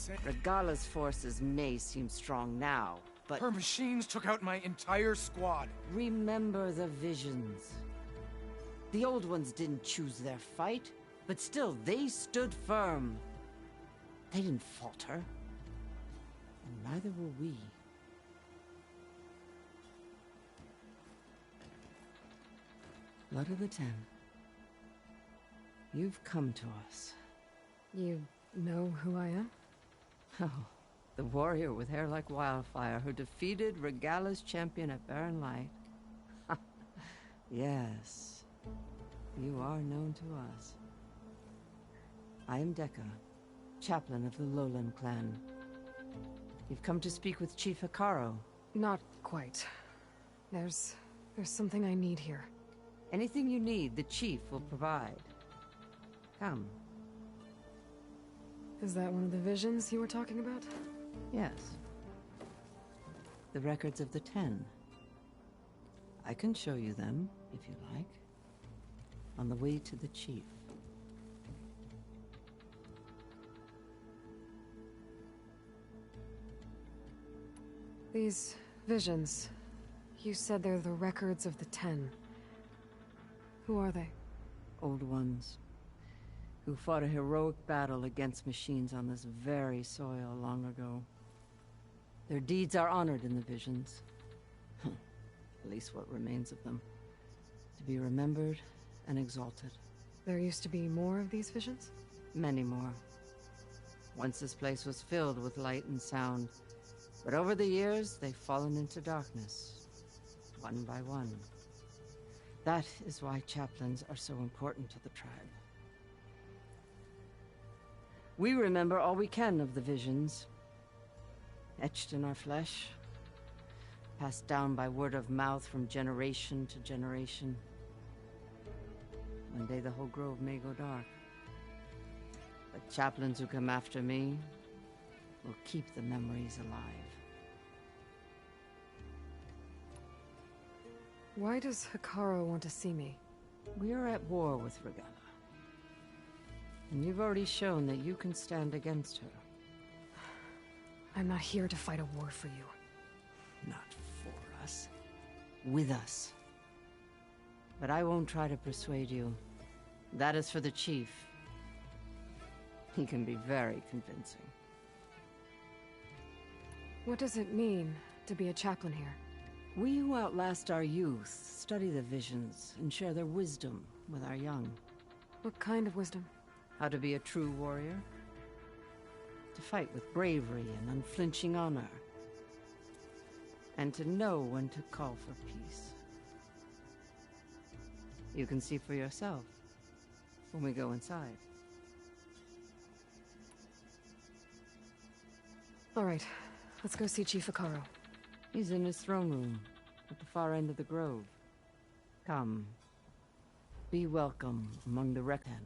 insane. Regala's forces may seem strong now, but... Her machines took out my entire squad. Remember the visions. The old ones didn't choose their fight, but still, they stood firm. They didn't falter. And neither will we. Blood of the Ten. You've come to us. You know who I am? Oh, the warrior with hair like wildfire who defeated Regala's champion at Barren Light. Yes, you are known to us. I am Dekka, chaplain of the Lowland clan. You've come to speak with Chief Hikaru. Not quite. There's something I need here. Anything you need, the chief will provide. Come. Is that one of the visions you were talking about? Yes. The records of the 10. I can show you them, if you like. On the way to the chief. These visions, you said they're the records of the 10. Who are they? Old ones, who fought a heroic battle against machines on this very soil long ago. Their deeds are honored in the visions. At least what remains of them. To be remembered and exalted. There used to be more of these visions? Many more. Once this place was filled with light and sound, but over the years they've fallen into darkness, one by one. That is why chaplains are so important to the tribe. We remember all we can of the visions, etched in our flesh, passed down by word of mouth from generation to generation. One day the whole grove may go dark. But chaplains who come after me will keep the memories alive. Why does Hikaru want to see me? We are at war with Regala. And you've already shown that you can stand against her. I'm not here to fight a war for you. Not for us. With us. But I won't try to persuade you. That is for the chief. He can be very convincing. What does it mean to be a chaplain here? We who outlast our youth study the visions and share their wisdom with our young. What kind of wisdom? How to be a true warrior. To fight with bravery and unflinching honor. And to know when to call for peace. You can see for yourself when we go inside. All right, let's go see Chief Hikaru. He's in his throne room, at the far end of the grove. Come. Be welcome among the Rekan.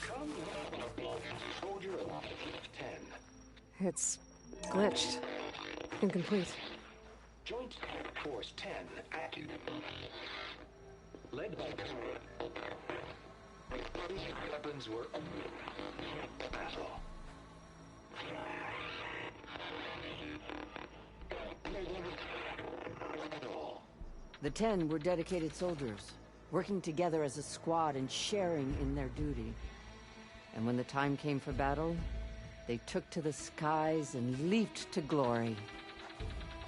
Come, soldier of 10. It's glitched. Incomplete. Joint Force 10 active. Led by weapons were battle. The 10 were dedicated soldiers, working together as a squad and sharing in their duty. And when the time came for battle, they took to the skies and leaped to glory.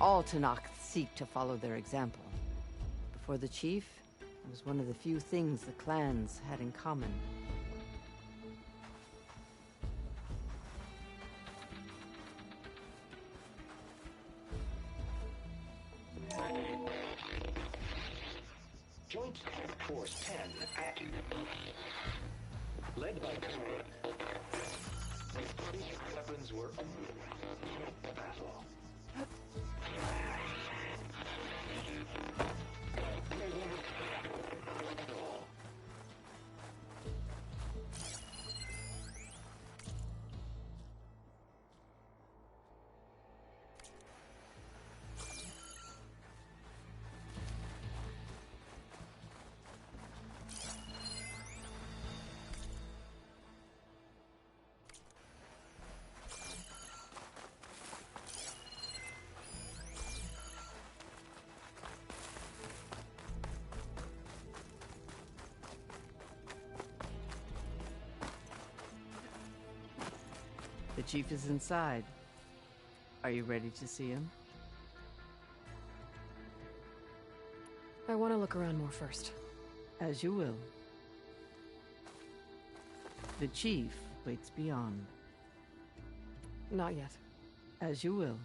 All Tanakh seek to follow their example. Before the chief, it was one of the few things the clans had in common. Joint Force 10 active. Led by weapons were battle. chief is inside. Are you ready to see him? I want to look around more first. As you will. The chief waits beyond. Not yet. As you will.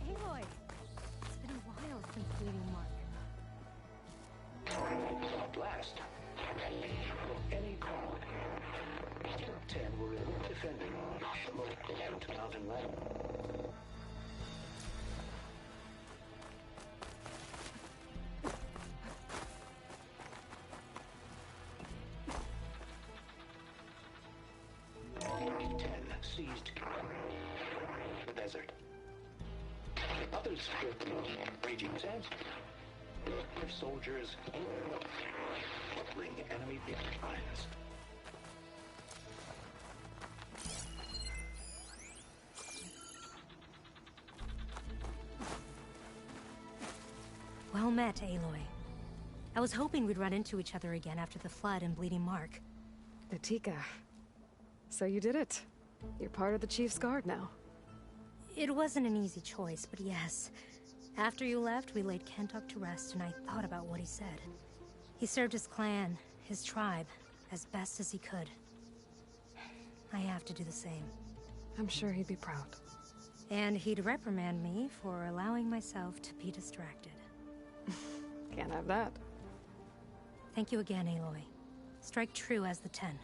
Aloy! It's been a while since Bleeding Mark. At last, from any crowd, 10 were in defending the local mountain land. Seized the desert. Others fled the raging sands. Their soldiers bring enemy lines. Well met, Aloy. I was hoping we'd run into each other again after the flood in Bleeding Mark. Natika. So you did it. You're part of the Chief's Guard now. It wasn't an easy choice, but yes. After you left, we laid Kentuck to rest, and I thought about what he said. He served his clan, his tribe, as best as he could. I have to do the same. I'm sure he'd be proud. And he'd reprimand me for allowing myself to be distracted. Can't have that. Thank you again, Aloy. Strike true as the 10.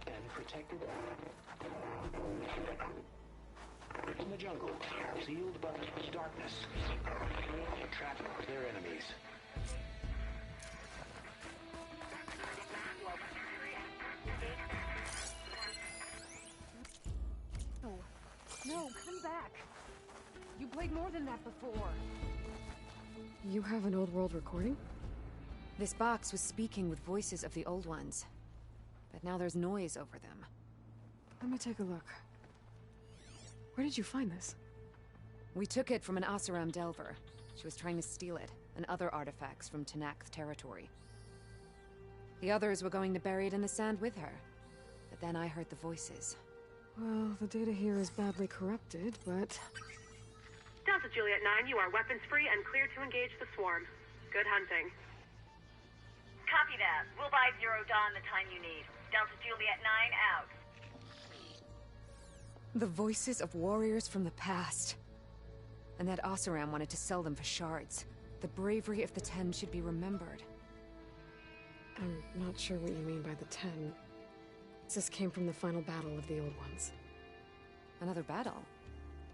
And protected in the jungle, sealed by darkness, trapped their enemies. No, come back. You played more than that before. You have an old world recording? This box was speaking with voices of the old ones. But now there's noise over them. Let me take a look. Where did you find this? We took it from an Oseram Delver. She was trying to steal it, and other artifacts from Tenakth territory. The others were going to bury it in the sand with her. But then I heard the voices. Well, the data here is badly corrupted, but... Delta Juliet 9, you are weapons free and clear to engage the swarm. Good hunting. Copy that. We'll buy Zero Dawn the time you need. Delta Juliet 9 out. The voices of warriors from the past. And that Oseram wanted to sell them for shards. The bravery of the 10 should be remembered. I'm not sure what you mean by the 10. This came from the final battle of the Old Ones. Another battle?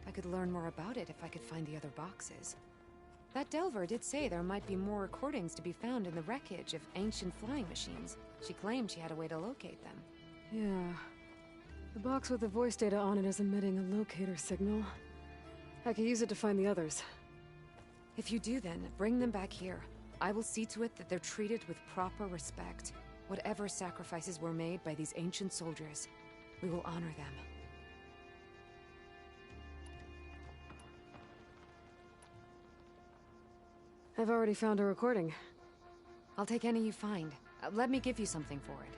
I could learn more about it if I could find the other boxes. That Delver did say there might be more recordings to be found in the wreckage of ancient flying machines. She claimed she had a way to locate them. Yeah. The box with the voice data on it is emitting a locator signal. I could use it to find the others. If you do then, bring them back here. I will see to it that they're treated with proper respect. Whatever sacrifices were made by these ancient soldiers, we will honor them. I've already found a recording. I'll take any you find. Let me give you something for it.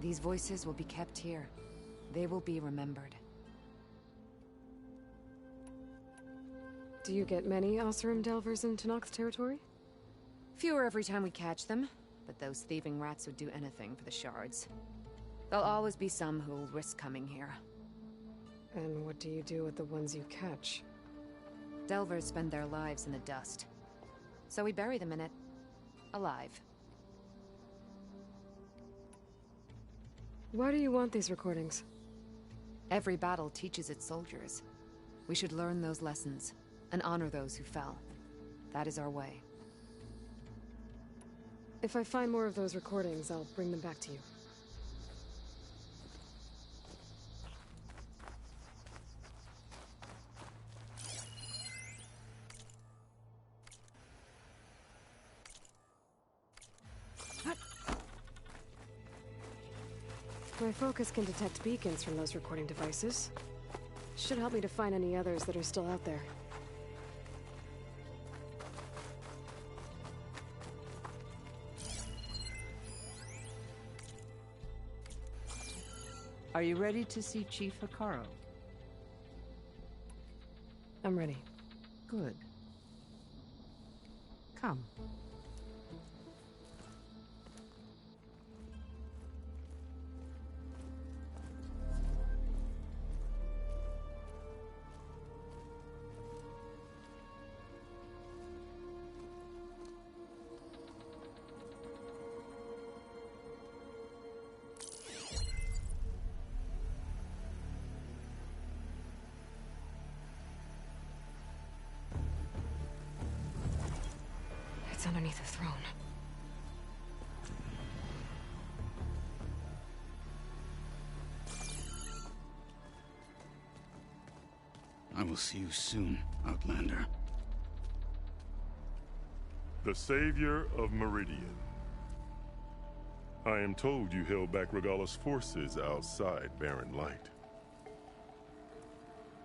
These voices will be kept here. They will be remembered. Do you get many Oseram delvers in Tenak's territory? Fewer every time we catch them, but those thieving rats would do anything for the shards. There'll always be some who'll risk coming here. And what do you do with the ones you catch? Delvers spend their lives in the dust. So we bury them in it, alive. Why do you want these recordings? Every battle teaches its soldiers. We should learn those lessons, and honor those who fell. That is our way. If I find more of those recordings, I'll bring them back to you. My focus can detect beacons from those recording devices. Should help me to find any others that are still out there. Are you ready to see Chief Hikaru? I'm ready. Good. Come. It's underneath the throne. I will see you soon, Outlander. The Savior of Meridian. I am told you held back Regalla's forces outside Barren Light.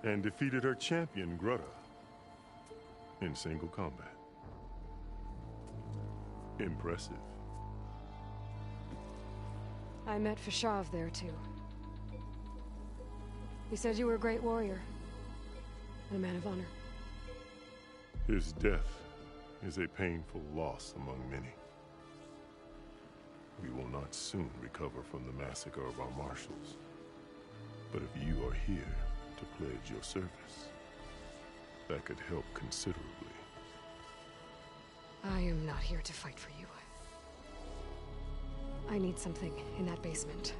And defeated her champion, Grutta, in single combat. Impressive. I met Fashav there, too. He said you were a great warrior. And a man of honor. His death is a painful loss among many. We will not soon recover from the massacre of our marshals. But if you are here to pledge your service, that could help considerably. I am not here to fight for you. I need something in that basement.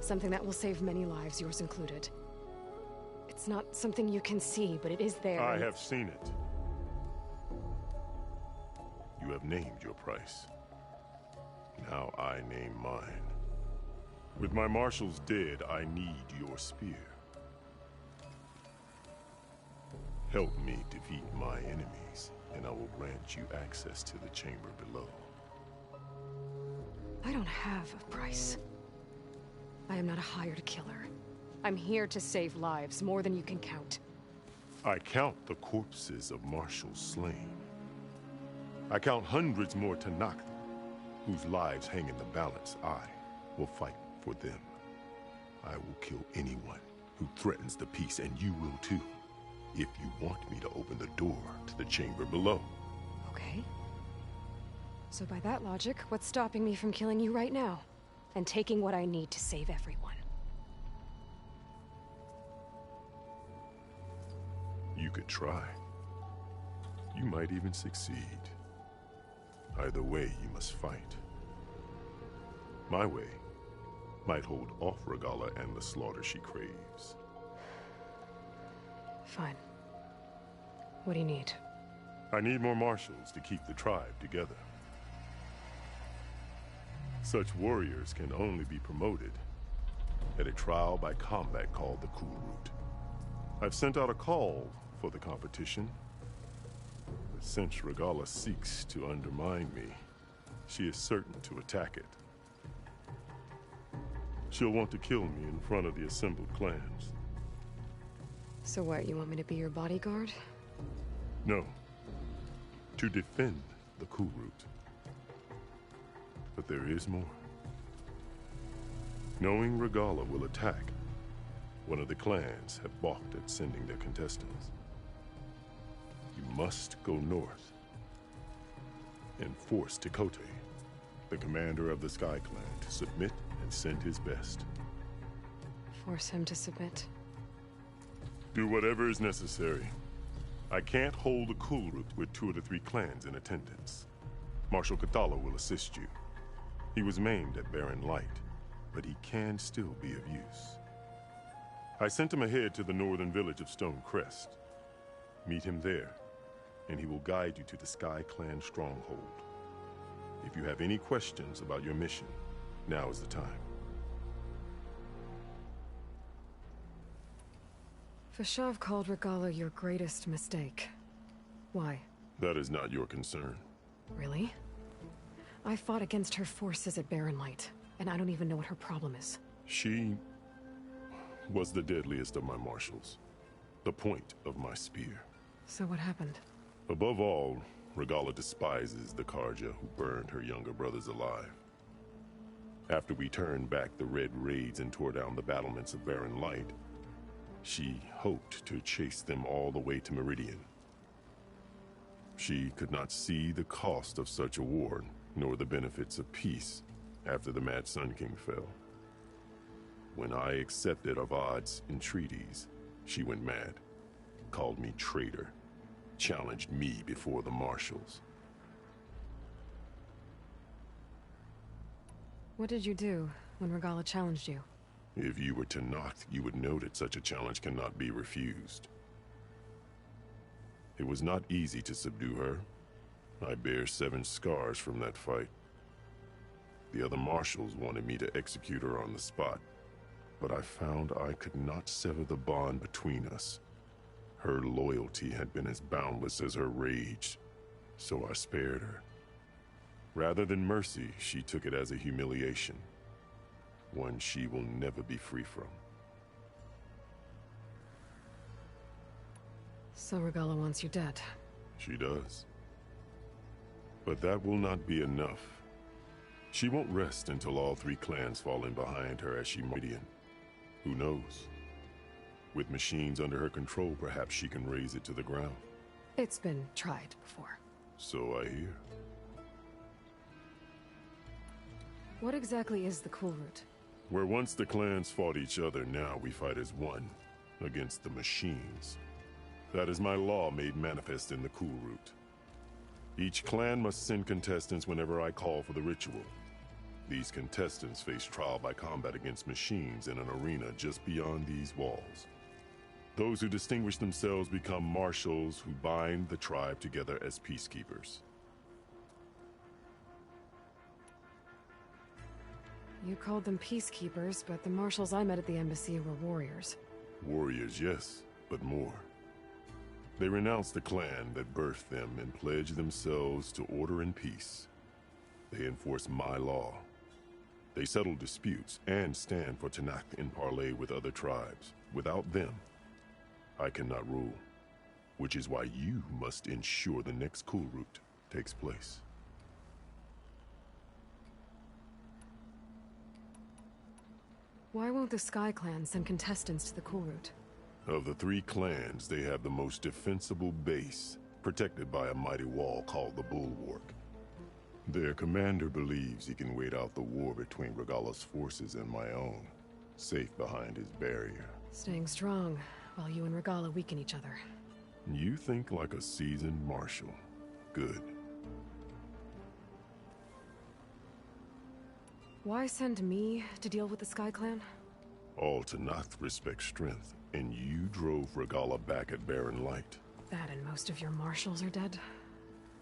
Something that will save many lives, yours included. It's not something you can see, but it is there. I have seen it. You have named your price. Now I name mine. With my marshals dead, I need your spear. Help me defeat my enemies, and I will grant you access to the chamber below. I don't have a price. I am not a hired killer. I'm here to save lives, more than you can count. I count the corpses of marshals slain. I count hundreds more Tanakh, whose lives hang in the balance. I will fight for them. I will kill anyone who threatens the peace, and you will too, if you want me to open the door to the chamber below. Okay. So by that logic, what's stopping me from killing you right now? And taking what I need to save everyone? You could try. You might even succeed. Either way, you must fight. My way might hold off Regalla and the slaughter she craves. Fine. What do you need? I need more marshals to keep the tribe together. Such warriors can only be promoted at a trial by combat called the Cool Route. I've sent out a call for the competition, but since Regalla seeks to undermine me, she is certain to attack it. She'll want to kill me in front of the assembled clans. So what, you want me to be your bodyguard? No. To defend the Cool Route. But there is more. Knowing Regala will attack, one of the clans have balked at sending their contestants. You must go north and force Tekote, the commander of the Sky Clan, to submit and send his best. Force him to submit. Do whatever is necessary. I can't hold a cool route with 2 of the 3 clans in attendance. Marshal Katala will assist you. He was maimed at Barren Light, but he can still be of use. I sent him ahead to the northern village of Stone Crest. Meet him there, and he will guide you to the Sky Clan stronghold. If you have any questions about your mission, now is the time. Fashav called Regala your greatest mistake. Why? That is not your concern. Really? I fought against her forces at Barren Light, and I don't even know what her problem is. She was the deadliest of my marshals. The point of my spear. So what happened? Above all, Regala despises the Karja who burned her younger brothers alive. After we turned back the Red Raids and tore down the battlements of Barren Light, she hoped to chase them all the way to Meridian. She could not see the cost of such a war, nor the benefits of peace after the Mad Sun King fell. When I accepted Avad's entreaties, she went mad, called me traitor, challenged me before the marshals. What did you do when Regala challenged you? If you were to knock, you would know that such a challenge cannot be refused. It was not easy to subdue her. I bear 7 scars from that fight. The other marshals wanted me to execute her on the spot, but I found I could not sever the bond between us. Her loyalty had been as boundless as her rage, so I spared her. Rather than mercy, she took it as a humiliation, one she will never be free from. So Regala wants you dead. She does. But that will not be enough. She won't rest until all 3 clans fall in behind her as she Meridian. Who knows? With machines under her control, perhaps she can raise it to the ground. It's been tried before. So I hear. What exactly is the Cool Route? Where once the clans fought each other, now we fight as one, against the machines. That is my law made manifest in the Cool Route. Each clan must send contestants whenever I call for the ritual. These contestants face trial by combat against machines in an arena just beyond these walls. Those who distinguish themselves become marshals who bind the tribe together as peacekeepers. You called them peacekeepers, but the marshals I met at the embassy were warriors. Warriors, yes, but more. They renounce the clan that birthed them and pledge themselves to order and peace. They enforce my law. They settle disputes and stand for Tanakh in parley with other tribes. Without them, I cannot rule, which is why you must ensure the next Cool Route takes place. Why won't the Sky Clan send contestants to the Cool Route? Of the 3 clans, they have the most defensible base, protected by a mighty wall called the Bulwark. Their commander believes he can wait out the war between Regala's forces and my own, safe behind his barrier. Staying strong, while you and Regala weaken each other. You think like a seasoned marshal. Good. Why send me to deal with the Sky Clan? All Tanakh respect strength, and you drove Regala back at Barren Light. That and most of your marshals are dead?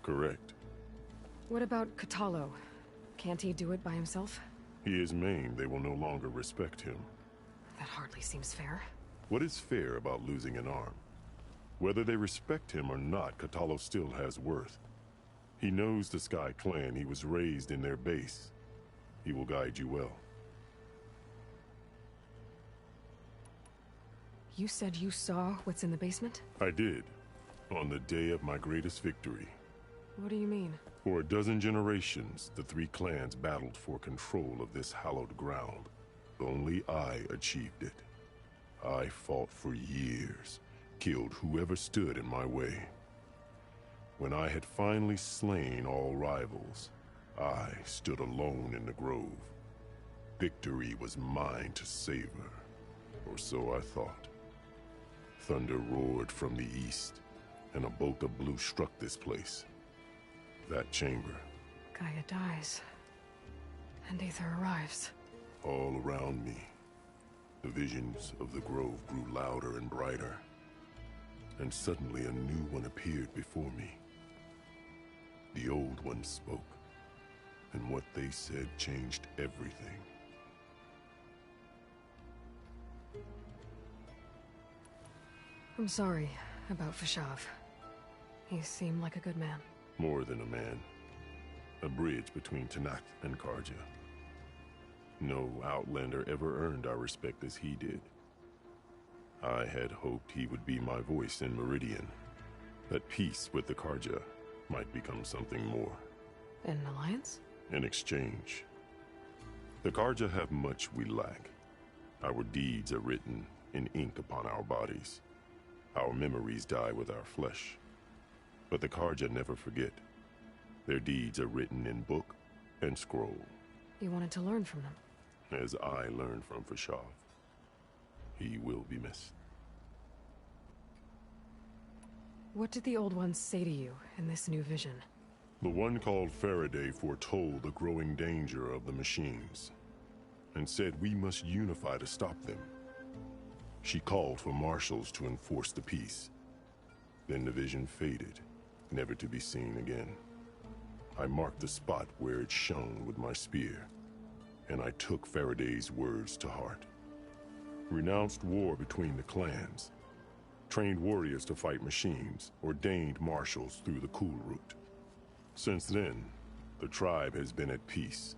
Correct. What about Katalo? Can't he do it by himself? He is maimed. They will no longer respect him. That hardly seems fair. What is fair about losing an arm? Whether they respect him or not, Katalo still has worth. He knows the Sky Clan. He was raised in their base. He will guide you well. You said you saw what's in the basement? I did, on the day of my greatest victory. What do you mean? For a dozen generations, the 3 clans battled for control of this hallowed ground. Only I achieved it. I fought for years, killed whoever stood in my way. When I had finally slain all rivals, I stood alone in the grove. Victory was mine to savor, or so I thought. Thunder roared from the east, and a bolt of blue struck this place. That chamber. Gaia dies, and Aether arrives. All around me, the visions of the grove grew louder and brighter, and suddenly a new one appeared before me. The old one spoke, and what they said changed everything. I'm sorry about Fashav. He seemed like a good man. More than a man. A bridge between Tanakh and Karja. No Outlander ever earned our respect as he did. I had hoped he would be my voice in Meridian, that peace with the Karja might become something more. An alliance? In exchange. The Karja have much we lack. Our deeds are written in ink upon our bodies. Our memories die with our flesh. But the Karja never forget. Their deeds are written in book and scroll. You wanted to learn from them? As I learned from Fashav. He will be missed. What did the old ones say to you in this new vision? The one called Faraday foretold the growing danger of the machines, and said we must unify to stop them. She called for marshals to enforce the peace. Then the vision faded, never to be seen again. I marked the spot where it shone with my spear, and I took Faraday's words to heart. Renounced war between the clans, trained warriors to fight machines, ordained marshals through the cool route. Since then, the tribe has been at peace,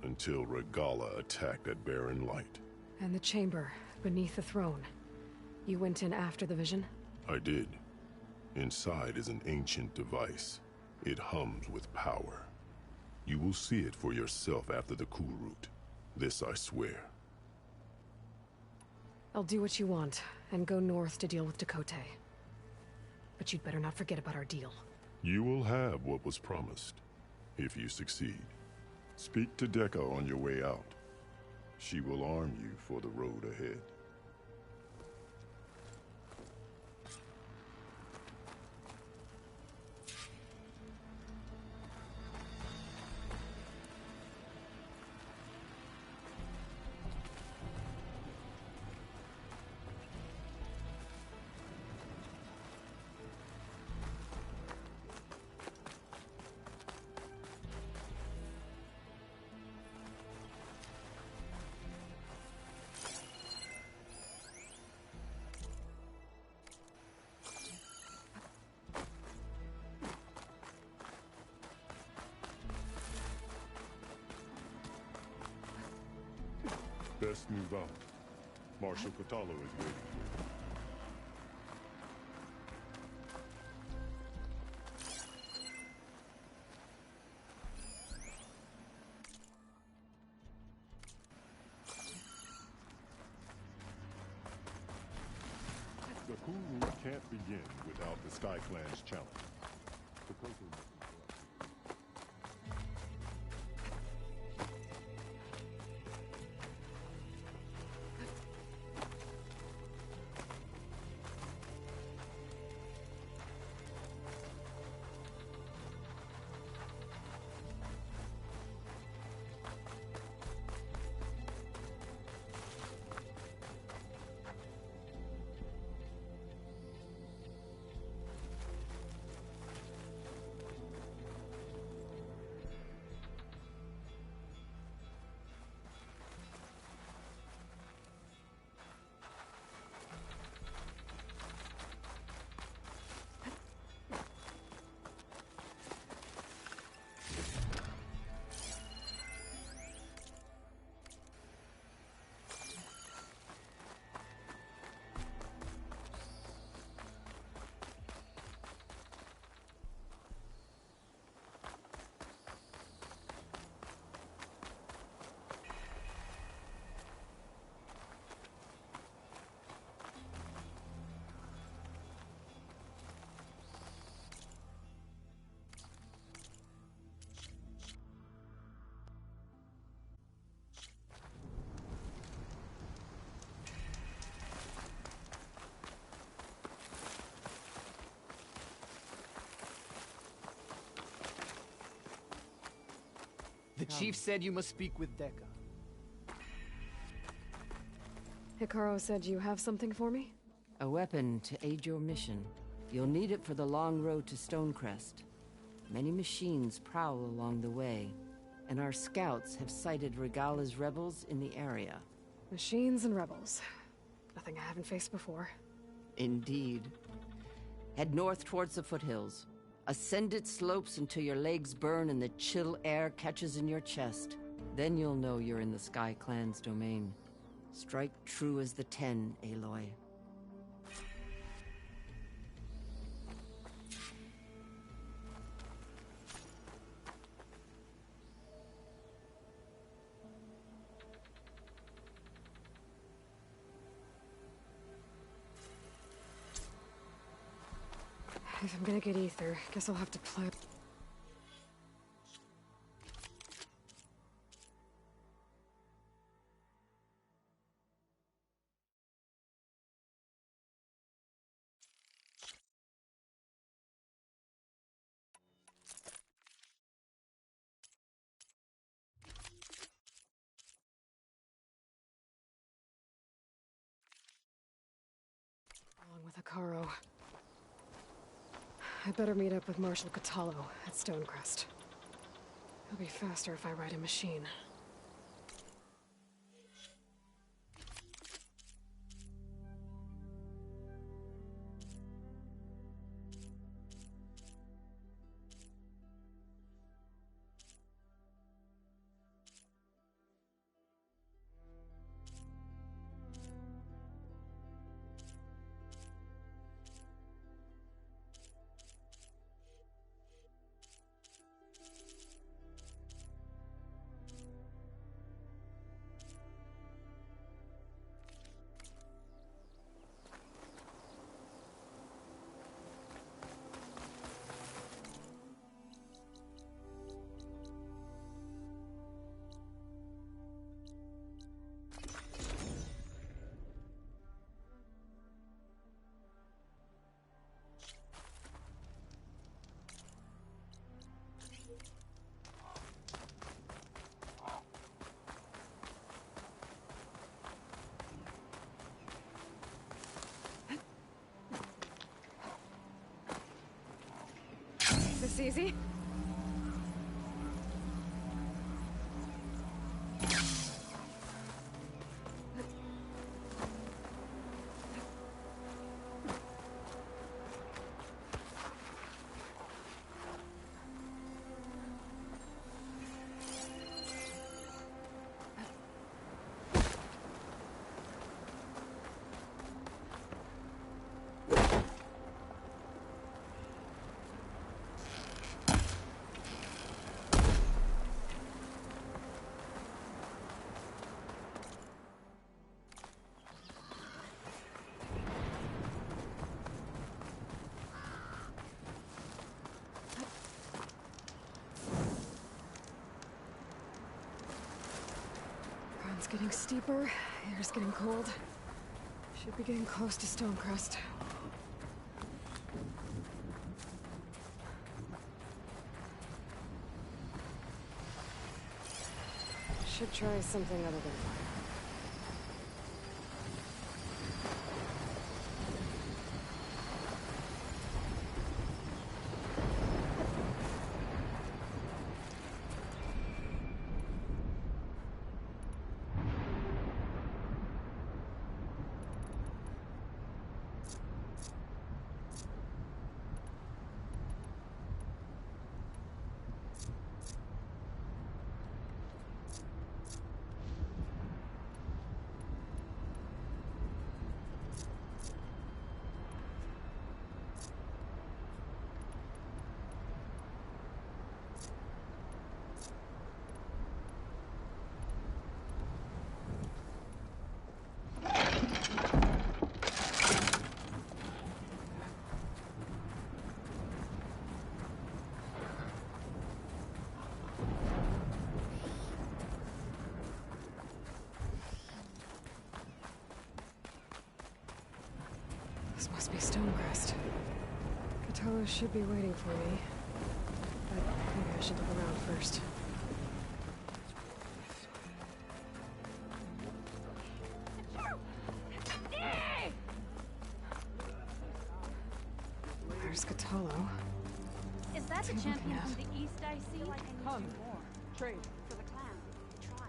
until Regala attacked at Barren Light. And the chamber, beneath the throne. You went in after the vision? I did. Inside is an ancient device. It hums with power. You will see it for yourself after the cool route. This I swear. I'll do what you want, and go north to deal with Dakota. But you'd better not forget about our deal. You will have what was promised, if you succeed. Speak to Dekka on your way out. She will arm you for the road ahead. Best move out. Marshal Catalo is waiting for you. The cool route can't begin without the Sky Clan's challenge. Chief said you must speak with Deca. Hikaru said you have something for me? A weapon to aid your mission. You'll need it for the long road to Stonecrest. Many machines prowl along the way, and our scouts have sighted Regala's rebels in the area. Machines and rebels. Nothing I haven't faced before. Indeed. Head north towards the foothills. Ascend its slopes until your legs burn and the chill air catches in your chest. Then you'll know you're in the Sky Clan's domain. Strike true as the 10, Aloy. If I'm gonna get ether, guess I'll have to play. Along with Hikaru. I better meet up with Marshal Catallo at Stonecrest. It'll be faster if I ride a machine. This easy? Ground's getting steeper, air's getting cold. Should be getting close to Stonecrest. Should try something other than fire. This must be Stonecrest. Catallo should be waiting for me. But maybe I should look around first. There's Catallo. Is that the champion from the east I see? Come, trade. For the clan. Try.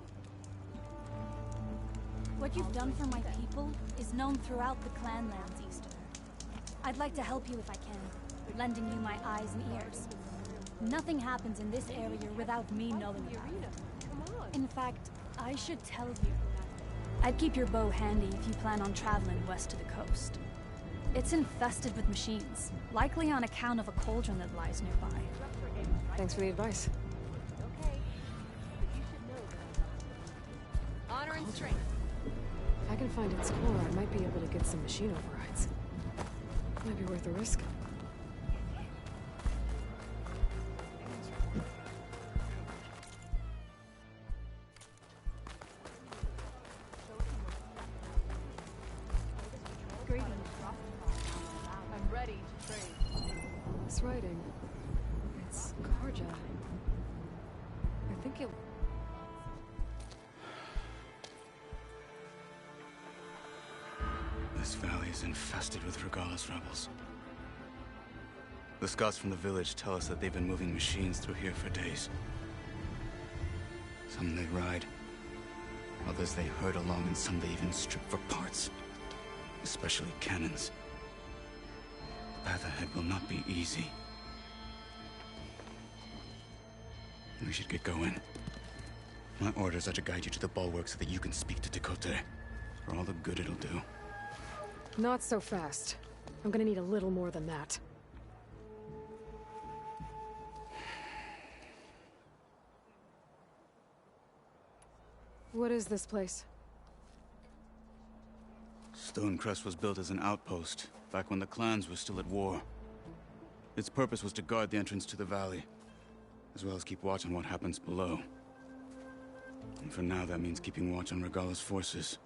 What you've done for my people is known throughout the clan lands, Easterner. I'd like to help you if I can, lending you my eyes and ears. Nothing happens in this area without me knowing about it. In fact, I should tell you. I'd keep your bow handy if you plan on traveling west to the coast. It's infested with machines, likely on account of a cauldron that lies nearby. Thanks for the advice. Honor and strength. If I can find its core, I might be able to get some machine overrides. Might be worth the risk. I'm ready to trade. This writing, it's Karja. I think it... This valley is infested with Regalis rebels. The scouts from the village tell us that they've been moving machines through here for days. Some they ride, others they herd along, and some they even strip for parts. Especially cannons. The path ahead will not be easy. We should get going. My orders are to guide you to the bulwark so that you can speak to Tekote. For all the good it'll do. Not so fast. I'm gonna need a little more than that. What is this place? Stonecrest was built as an outpost, back when the clans were still at war. Its purpose was to guard the entrance to the valley, as well as keep watch on what happens below. And for now, that means keeping watch on Regalis forces.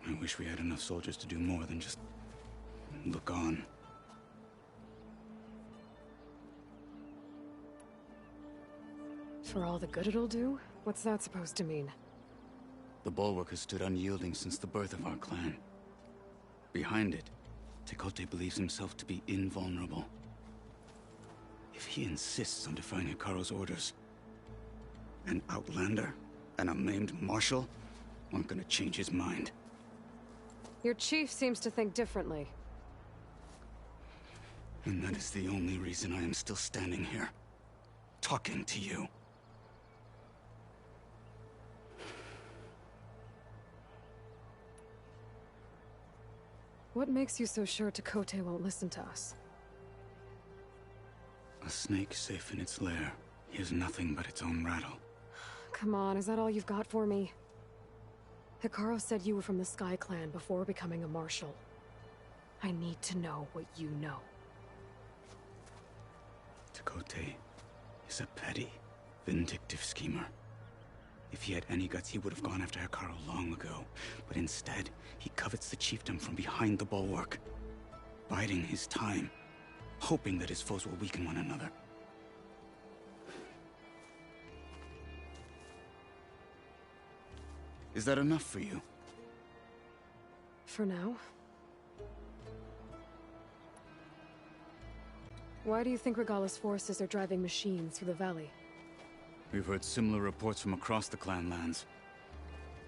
I wish we had enough soldiers to do more than just look on. For all the good it'll do? What's that supposed to mean? The bulwark has stood unyielding since the birth of our clan. Behind it, Tekote believes himself to be invulnerable. If he insists on defying Hikaru's orders, an outlander and a maimed marshal aren't gonna change his mind. Your chief seems to think differently. And that is the only reason I am still standing here, talking to you. What makes you so sure Tekote won't listen to us? A snake safe in its lair hears nothing but its own rattle. Come on, is that all you've got for me? Hikaru said you were from the Sky Clan before becoming a marshal. I need to know what you know. Tekote is a petty, vindictive schemer. If he had any guts, he would have gone after Hikaru long ago. But instead, he covets the chiefdom from behind the bulwark, biding his time, hoping that his foes will weaken one another. Is that enough for you? For now. Why do you think Regalis forces are driving machines through the valley? We've heard similar reports from across the clan lands.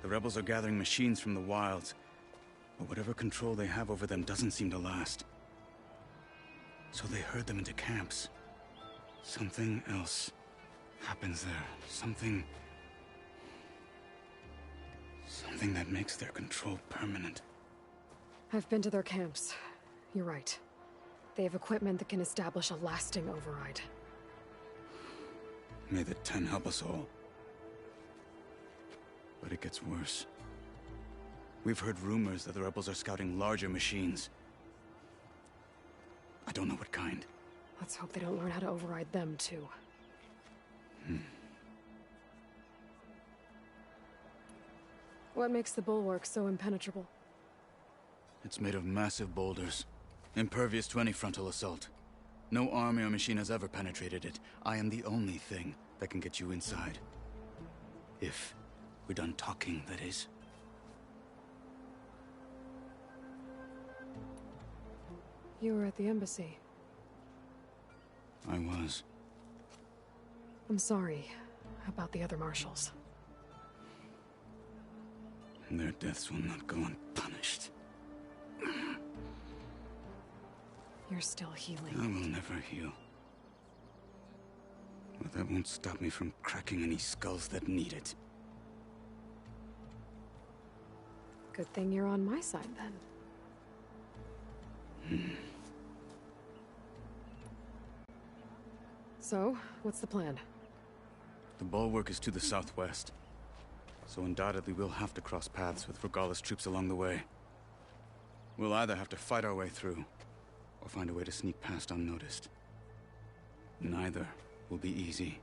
The rebels are gathering machines from the wilds, but whatever control they have over them doesn't seem to last. So they herd them into camps. Something else happens there. Something that makes their control permanent. I've been to their camps. You're right. They have equipment that can establish a lasting override. May the Ten help us all. But it gets worse. We've heard rumors that the rebels are scouting larger machines. I don't know what kind. Let's hope they don't learn how to override them, too. What makes the bulwark so impenetrable? It's made of massive boulders, impervious to any frontal assault. No army or machine has ever penetrated it. I am the only thing that can get you inside. If we're done talking, that is. You were at the embassy. I was. I'm sorry about the other marshals. Their deaths will not go unpunished. You're still healing. I will never heal. But that won't stop me from cracking any skulls that need it. Good thing you're on my side, then. So, what's the plan? The bulwark is to the southwest, so undoubtedly we'll have to cross paths with Regala's troops along the way. We'll either have to fight our way through, or find a way to sneak past unnoticed. Neither will be easy.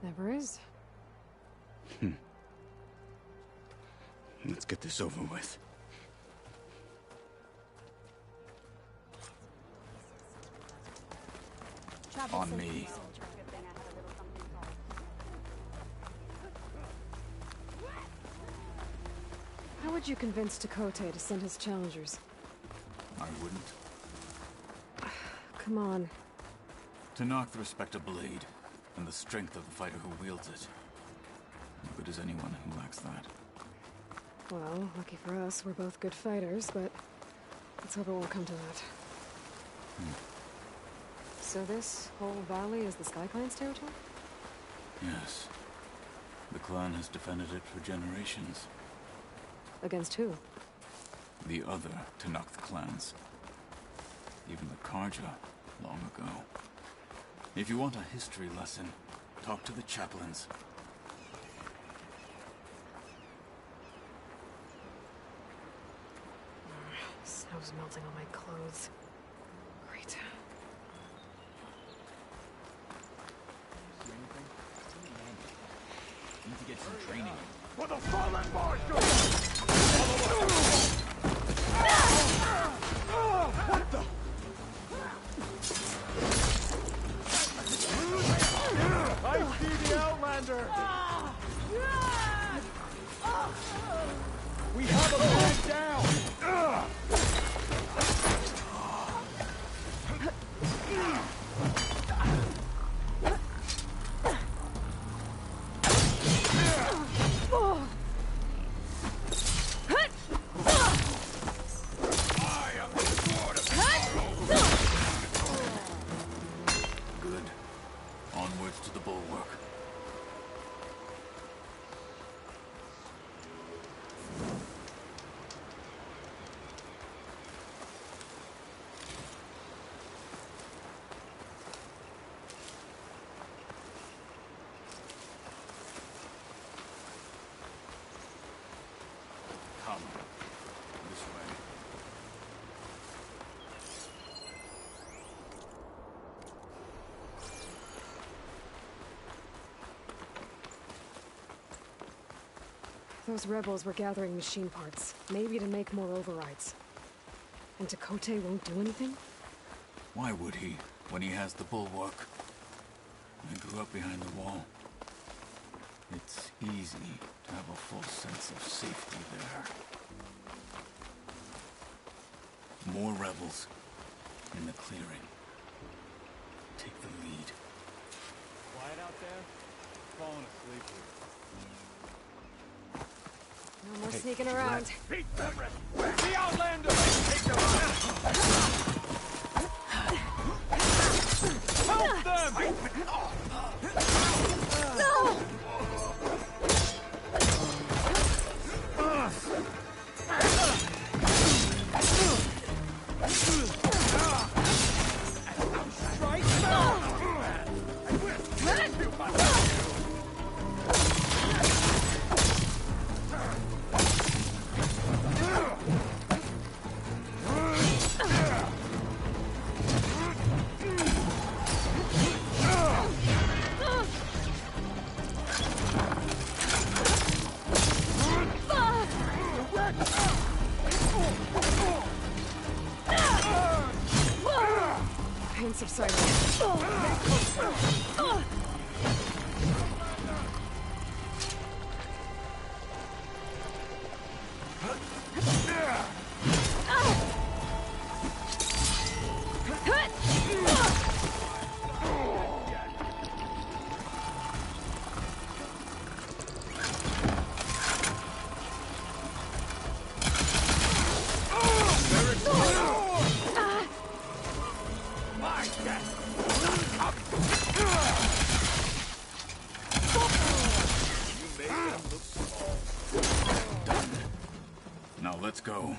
Never is. Let's get this over with. On me. How would you convince Tekote to send his challengers? I wouldn't. Come on. To knock the respect of blade, and the strength of the fighter who wields it. No good as anyone who lacks that. Well, lucky for us, we're both good fighters, but let's hope it won't come to that. So this whole valley is the Sky Clan's territory? Yes. The clan has defended it for generations. Against who? The other Tanakh clans. Even the Karja, long ago. If you want a history lesson, talk to the chaplains. Snow's melting on my clothes. Great. Need to get some training. For the fallen marshal! What the? I see the Outlander! We have a man down! Good. Onwards to the bulwark. Come. This way. Those rebels were gathering machine parts, maybe to make more overrides. And Tekote won't do anything? Why would he, when he has the bulwark? I grew up behind the wall. It's easy to have a full sense of safety there. More rebels in the clearing. Take the lead. Quiet out there? Falling asleep. No more sneaking around. The Outlander! Take them out! Help them! No! Now let's go.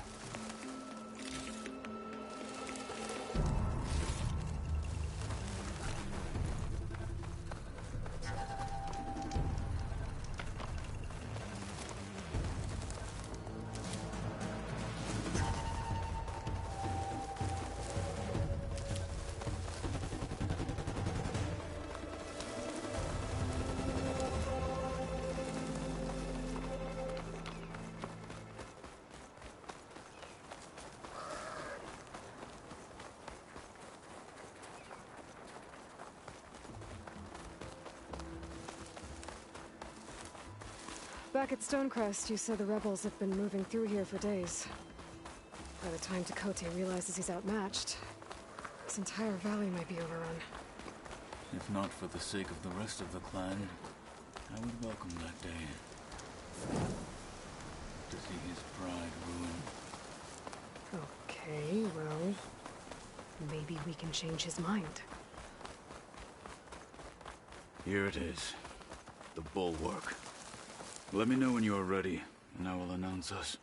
Back at Stonecrest, you said the rebels have been moving through here for days. By the time Tekote realizes he's outmatched, this entire valley might be overrun. If not for the sake of the rest of the clan, I would welcome that day. To see his pride ruined. Okay, well, maybe we can change his mind. Here it is. The bulwark. Let me know when you are ready, and I will announce us.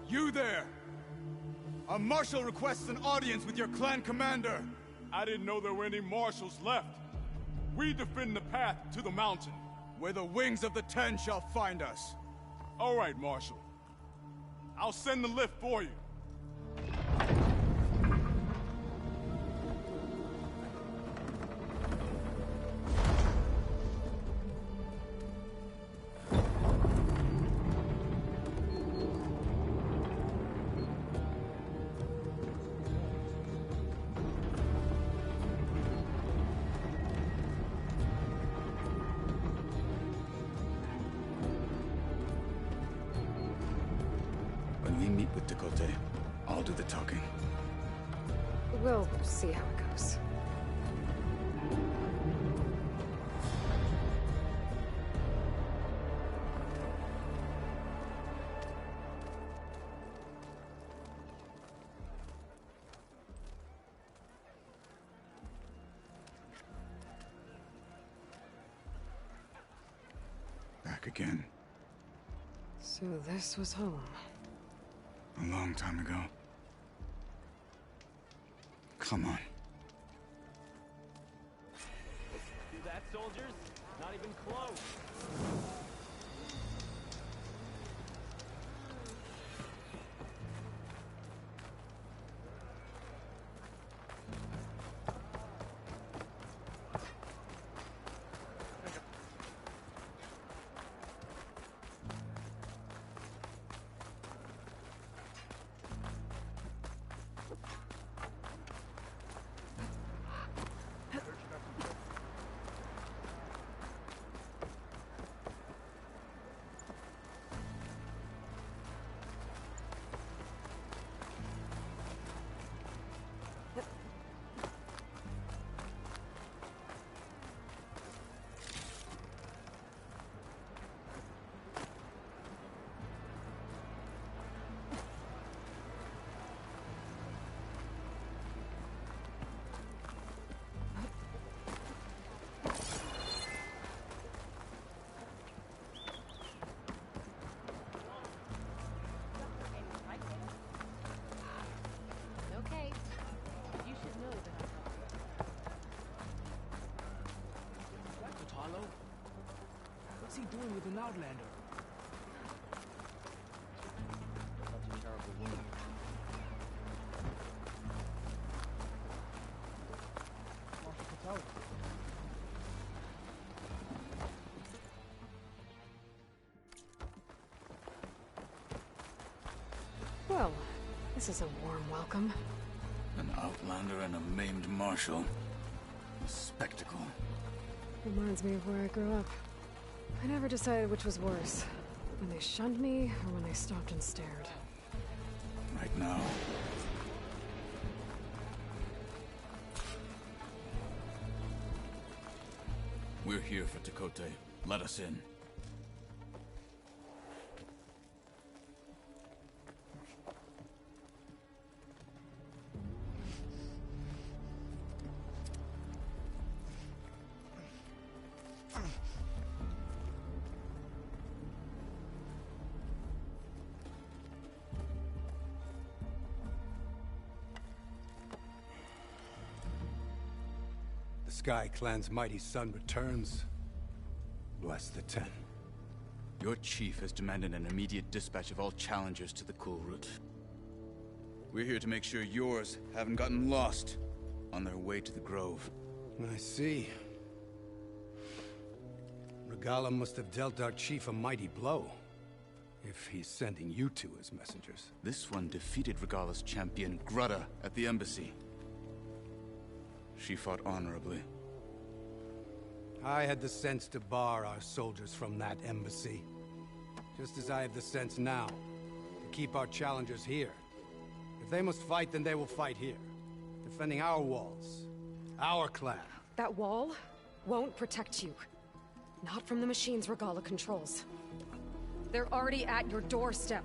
You there! A marshal requests an audience with your clan commander. I didn't know there were any marshals left. We defend the path to the mountain. Where the wings of the 10 shall find us. All right, Marshal. I'll send the lift for you. When we meet with Tekote, I'll do the talking. We'll see how it goes. Back again. So this was home. A long time ago. Come on. See that, soldiers? Not even close. What's he doing with an outlander? Such a terrible wound. Well, this is a warm welcome. An outlander and a maimed marshal. A spectacle. Reminds me of where I grew up. I never decided which was worse. When they shunned me, or when they stopped and stared. Right now. We're here for Tekote. Let us in. The Sky Clan's mighty son returns. Bless the Ten. Your chief has demanded an immediate dispatch of all challengers to the cool route. We're here to make sure yours haven't gotten lost on their way to the Grove. I see. Regala must have dealt our chief a mighty blow, if he's sending you two as messengers. This one defeated Regala's champion, Grudda, at the embassy. She fought honorably. I had the sense to bar our soldiers from that embassy. Just as I have the sense now to keep our challengers here. If they must fight, then they will fight here. Defending our walls. Our clan. That wall won't protect you. Not from the machines Regala controls. They're already at your doorstep.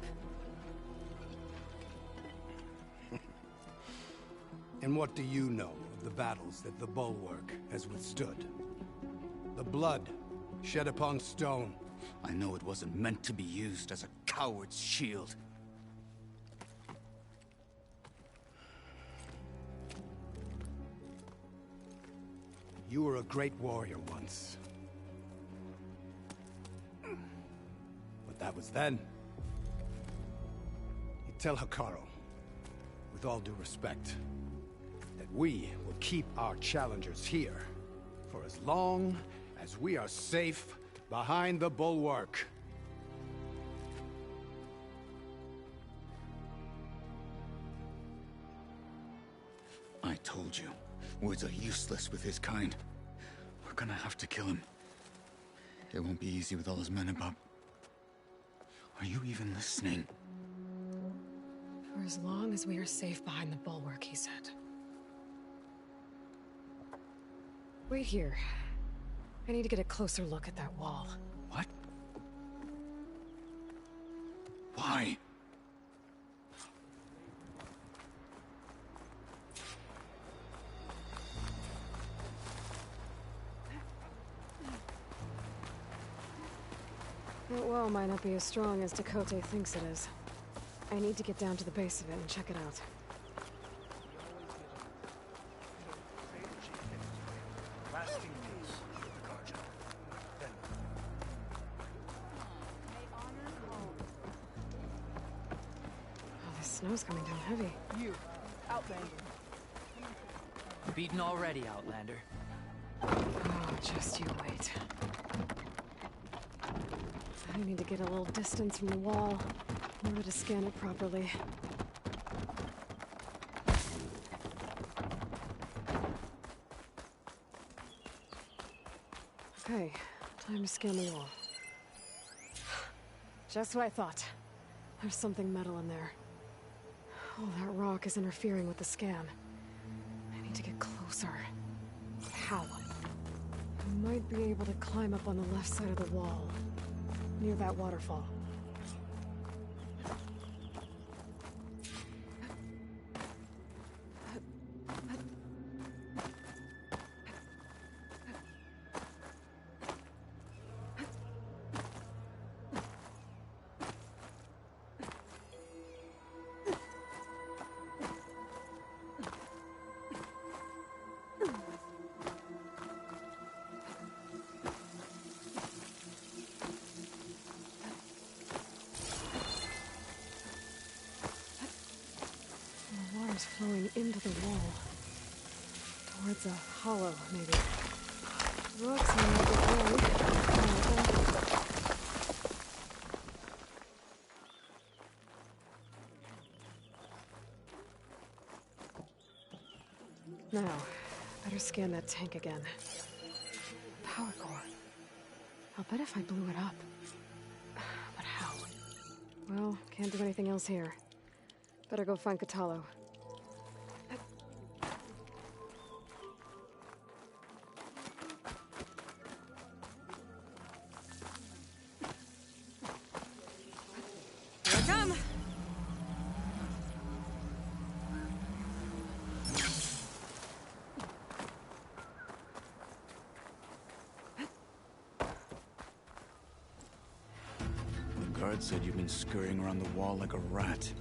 And what do you know of the battles that the Bulwark has withstood? The blood shed upon stone. I know it wasn't meant to be used as a coward's shield. You were a great warrior once. But that was then. You tell Hikaru, with all due respect, that we will keep our challengers here for as long as we are safe behind the bulwark. I told you, words are useless with his kind. We're gonna have to kill him. It won't be easy with all his men about. Are you even listening? For as long as we are safe behind the bulwark, he said. Wait here. I need to get a closer look at that wall. What? Why? That wall might not be as strong as Tekote thinks it is. I need to get down to the base of it and check it out. Oh, the snow's coming down heavy. You, Outlander. Beaten already, Outlander. Oh, just you wait. I need to get a little distance from the wall in order to scan it properly. Okay, time to scan the wall. Just what I thought. There's something metal in there. Oh, that rock is interfering with the scan. I need to get closer. How? I might be able to climb up on the left side of the wall, near that waterfall. Water's flowing into the wall. Towards a hollow, maybe. Looks like a Now, better scan that tank again. Power core. I'll bet if I blew it up. But how? Well, can't do anything else here. Better go find Katalo. come! The guard said you've been scurrying around the wall like a rat.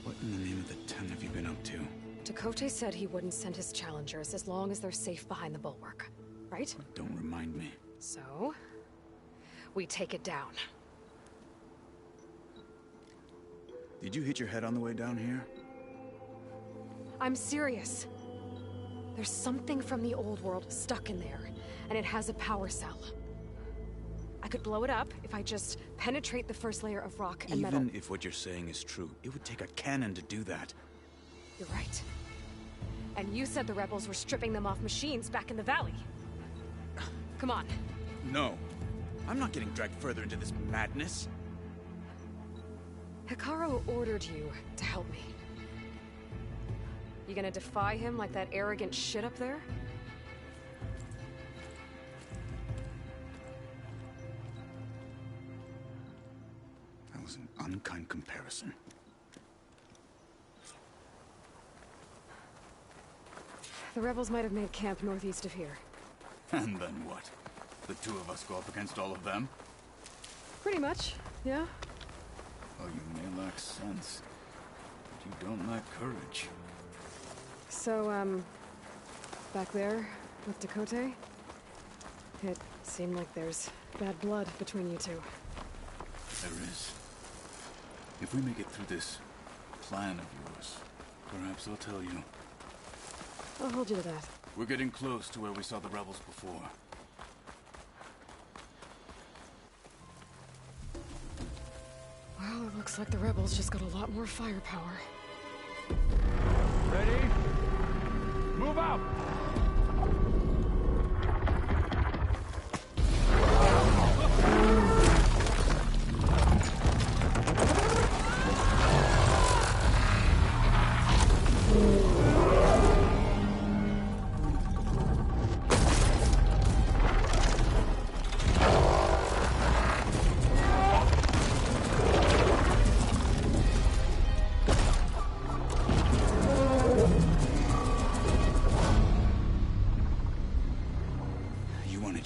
What in the name of the 10 have you been up to? Dakota said he wouldn't send his challengers as long as they're safe behind the bulwark, right? Don't remind me. So, we take it down. Did you hit your head on the way down here? I'm serious. There's something from the old world stuck in there, and it has a power cell. I could blow it up if I just penetrate the first layer of rock and metal. Even if what you're saying is true, it would take a cannon to do that. You're right. And you said the rebels were stripping them off machines back in the valley. Come on. No. I'm not getting dragged further into this madness. Hikaru ordered you to help me. You gonna defy him like that arrogant shit up there? That was an unkind comparison. The rebels might have made camp northeast of here. And then what? The two of us go up against all of them? Pretty much, yeah. Oh, you may lack sense, but you don't lack courage. So, back there with Dakota, it seemed like there's bad blood between you two. There is. If we make it through this plan of yours, perhaps I'll tell you. I'll hold you to that. We're getting close to where we saw the rebels before. Well, it looks like the rebels just got a lot more firepower. Ready? Move out!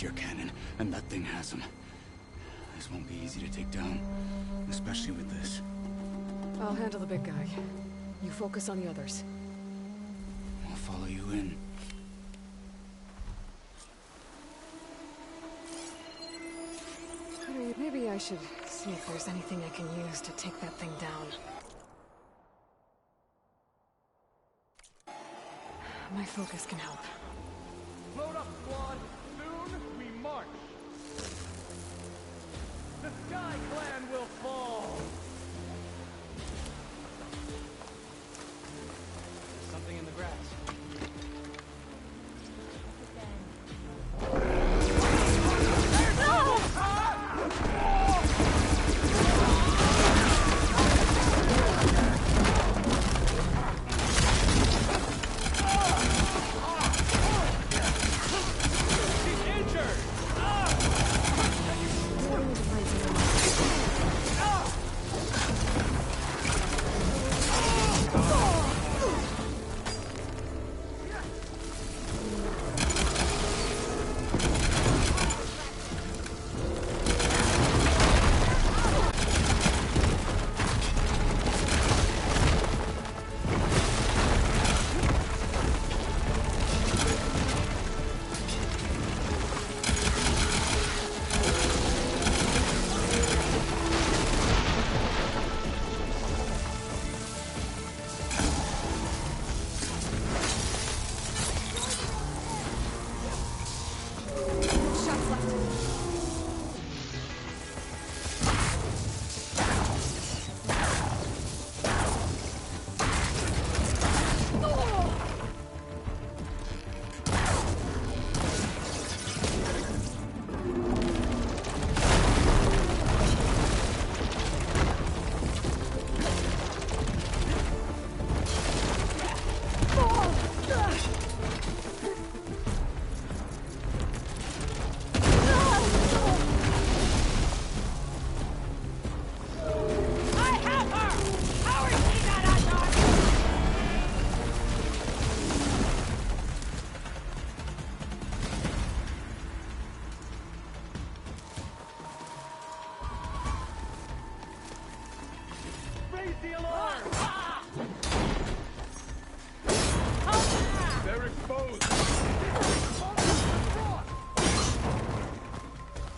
Your cannon, and that thing has him. This won't be easy to take down, especially with this. I'll handle the big guy. You focus on the others. I'll follow you in. Maybe I should see if there's anything I can use to take that thing down. My focus can help. Load up, squad! Soon we march! The Sky Clan will fall! Something in the grass.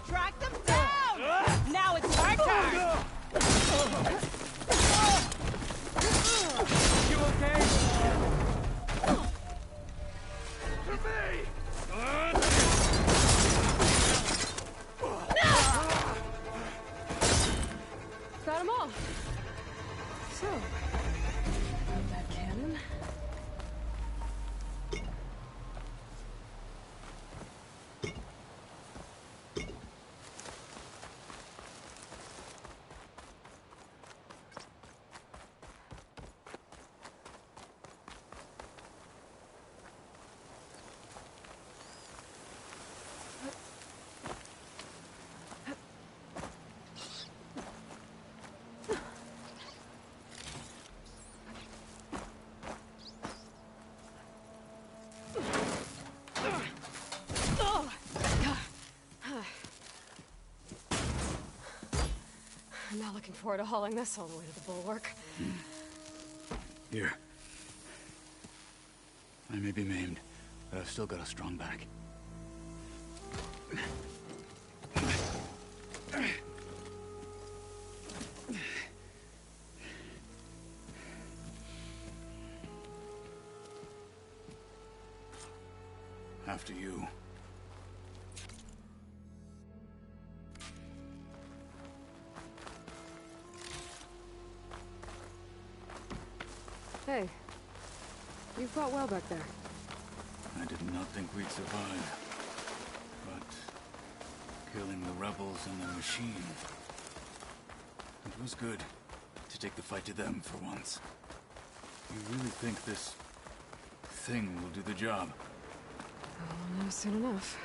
Track them down! Now it's my turn! You okay? To me! Got them all. So, that cannon. I'm not looking forward to hauling this all the way to the bulwark. Here. I may be maimed, but I've still got a strong back. After you. Hey, you fought well back there. I did not think we'd survive. But killing the rebels and the machine, it was good to take the fight to them for once. You really think this thing will do the job? I'll know soon enough.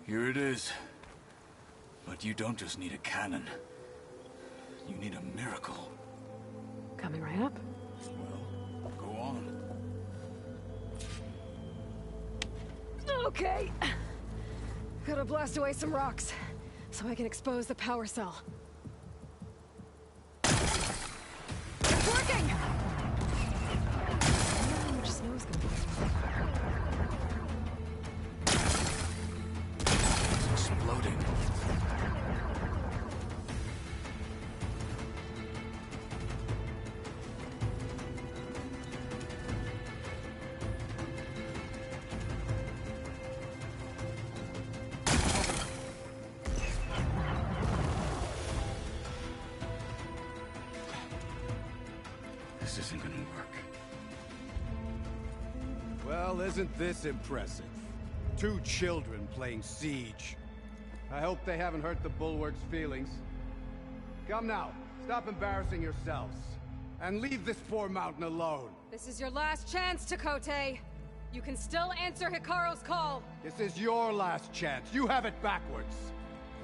Here it is. But you don't just need a cannon. You need a miracle. Coming right up. Well, go on. Okay. Gotta blast away some rocks, so I can expose the power cell. It's working! How much snow is gonna be? Exploding. This isn't gonna work. Well, isn't this impressive? 2 children playing siege. I hope they haven't hurt the bulwark's feelings. Come now, stop embarrassing yourselves. And leave this poor mountain alone. This is your last chance, Takote. You can still answer Hikaru's call. This is your last chance. You have it backwards.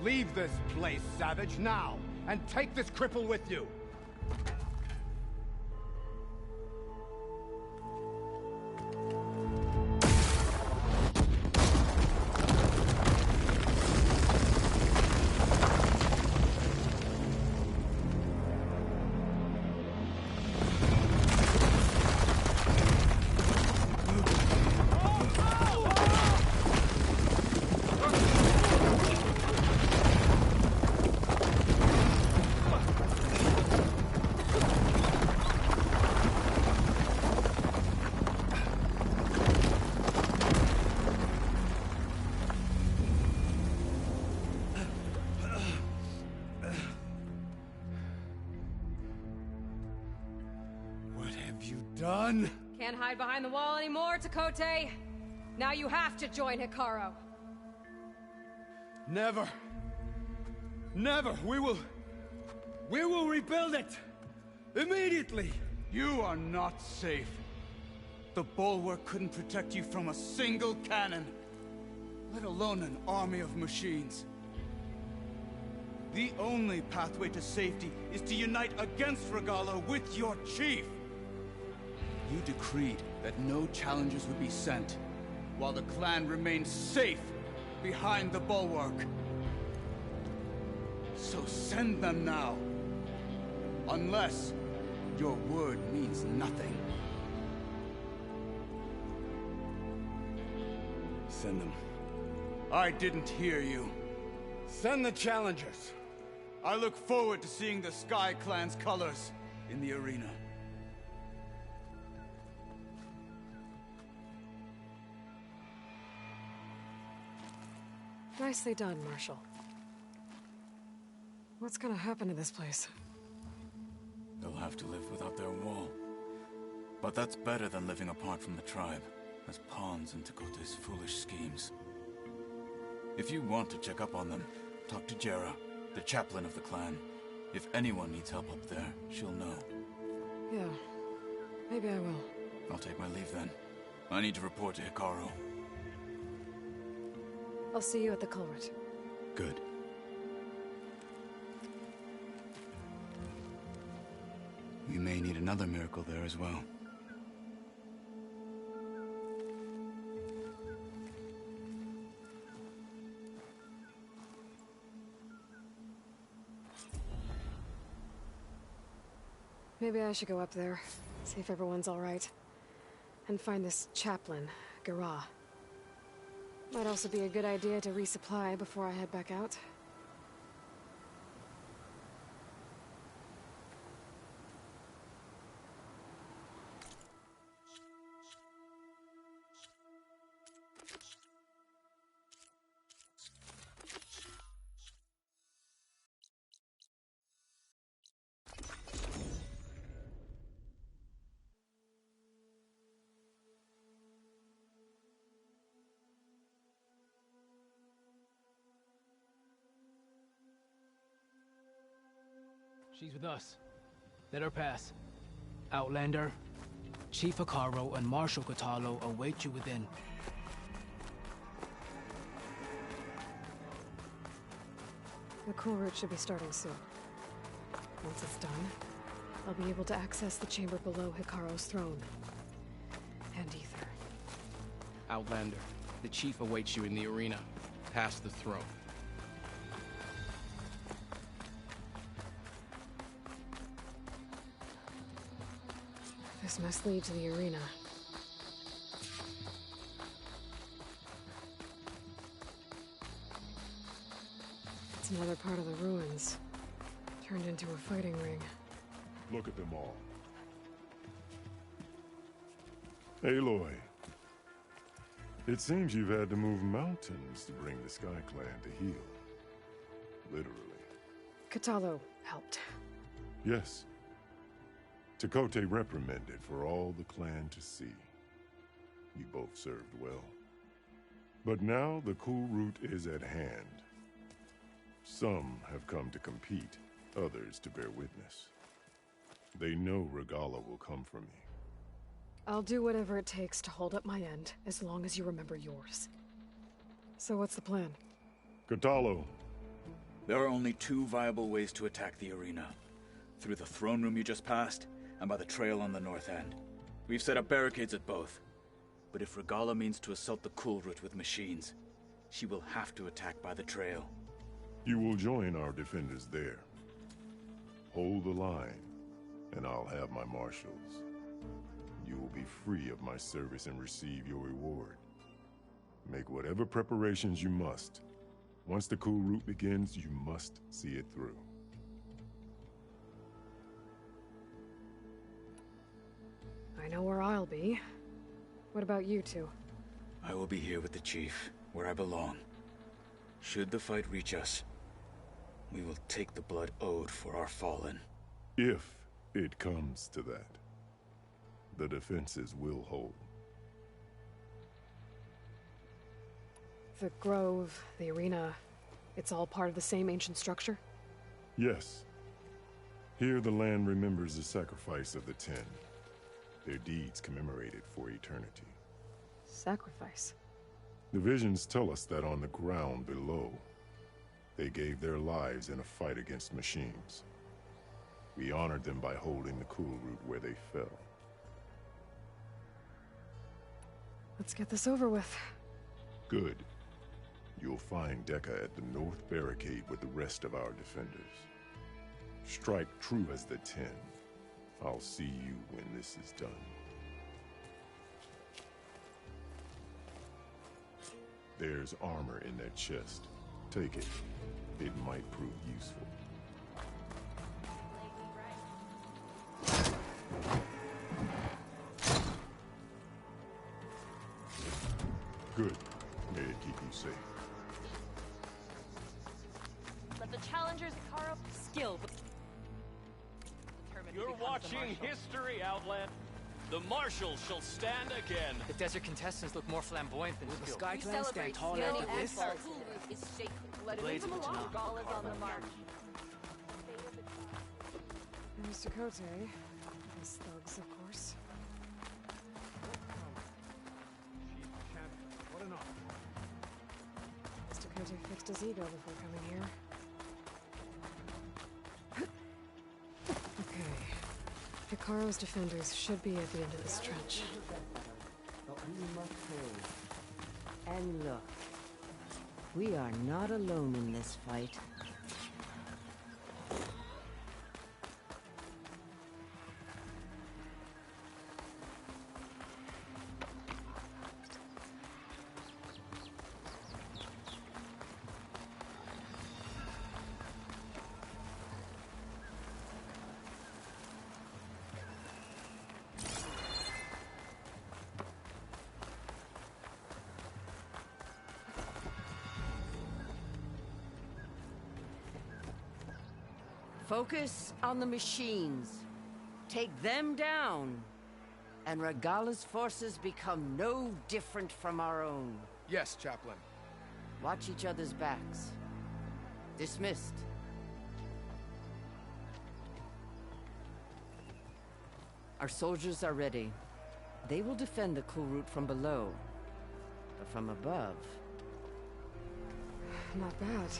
Leave this place, Savage, now. And take this cripple with you. Done? Can't hide behind the wall anymore, Takote. Now you have to join Hikaru. Never. Never. We will rebuild it. Immediately. You are not safe The bulwark couldn't protect you from a single cannon, let alone an army of machines. The only pathway to safety is to unite against Regala with your chief. You decreed that no challengers would be sent, while the clan remained safe behind the bulwark. So send them now. Unless your word means nothing. Send them. I didn't hear you. Send the challengers. I look forward to seeing the Sky Clan's colors in the arena. Nicely done, Marshal. What's gonna happen to this place? They'll have to live without their wall. But that's better than living apart from the tribe, as pawns in Tekote's foolish schemes. If you want to check up on them, talk to Jera, the chaplain of the clan. If anyone needs help up there, she'll know. Yeah, maybe I will. I'll take my leave then. I need to report to Hikaru. I'll see you at the culvert. Good. We may need another miracle there as well. Maybe I should go up there, see if everyone's all right. And find this chaplain, Gara. Might also be a good idea to resupply before I head back out. She's with us. Let her pass. Outlander, Chief Hikaru and Marshal Katalo await you within. The cool route should be starting soon. Once it's done, I'll be able to access the chamber below Hikaru's throne. And Ether. Outlander, the chief awaits you in the arena, past the throne. This must lead to the arena. It's another part of the ruins, turned into a fighting ring. Look at them all. Aloy, it seems you've had to move mountains to bring the Sky Clan to heal. Literally. Katalo helped. Yes. Tekote reprimanded for all the clan to see. You both served well. But now the cool route is at hand. Some have come to compete, others to bear witness. They know Regala will come for me. I'll do whatever it takes to hold up my end, as long as you remember yours. So what's the plan? Katalo. There are only two viable ways to attack the arena. Through the throne room you just passed, and by the trail on the north end. We've set up barricades at both. But if Regala means to assault the cool route with machines, she will have to attack by the trail. You will join our defenders there. Hold the line, and I'll have my marshals. You will be free of my service and receive your reward. Make whatever preparations you must. Once the cool route begins, you must see it through. I know where I'll be. What about you two? I will be here with the chief, where I belong. Should the fight reach us, we will take the blood owed for our fallen. If it comes to that, the defenses will hold. The grove, the arena, it's all part of the same ancient structure? Yes. Here the land remembers the sacrifice of the 10. their deeds commemorated for eternity. Sacrifice? The visions tell us that on the ground below, they gave their lives in a fight against machines. We honored them by holding the cool root where they fell. Let's get this over with. Good. You'll find Dekka at the north barricade with the rest of our defenders. Strike true as the 10. I'll see you when this is done. There's armor in that chest. Take it. It might prove useful. Good. May it keep you safe. Let the challengers Ikaro skill. You're watching history, Outland. The marshals shall stand again. The desert contestants look more flamboyant than the Sky Clan stand tall skill after and this. falsehood is sacred. Let Blades him of along. Tanakh. Gall is on the march. There's Chakotay. His thugs, of course. What an honor. Mr. Chakotay fixed his ego before coming here. Okay. Hikaru's defenders should be at the end of this trench. But we must hold. And look, we are not alone in this fight. Focus on the machines. Take them down. And Regala's forces become no different from our own. Yes, Chaplain. Watch each other's backs. Dismissed. Our soldiers are ready. They will defend the cool route from below. But from above... Not bad.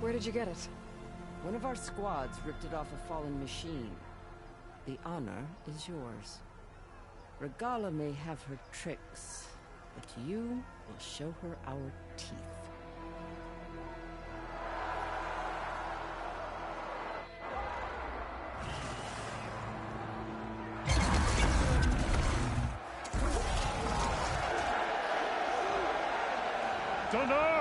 Where did you get it? One of our squads ripped it off a fallen machine. The honor is yours. Regala may have her tricks, but you will show her our teeth. Tadını!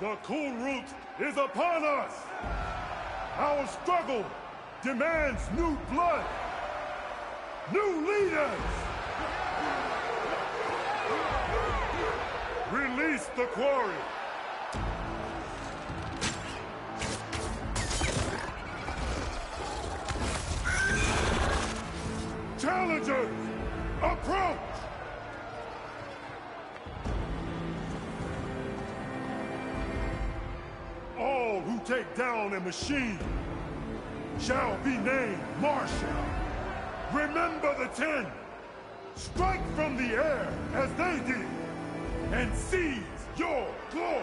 The cool route is upon us! Our struggle demands new blood! New leaders! Release the quarry! Challengers, approach! All who take down a machine shall be named Marshal. Remember the 10. Strike from the air as they did, and seize your glory.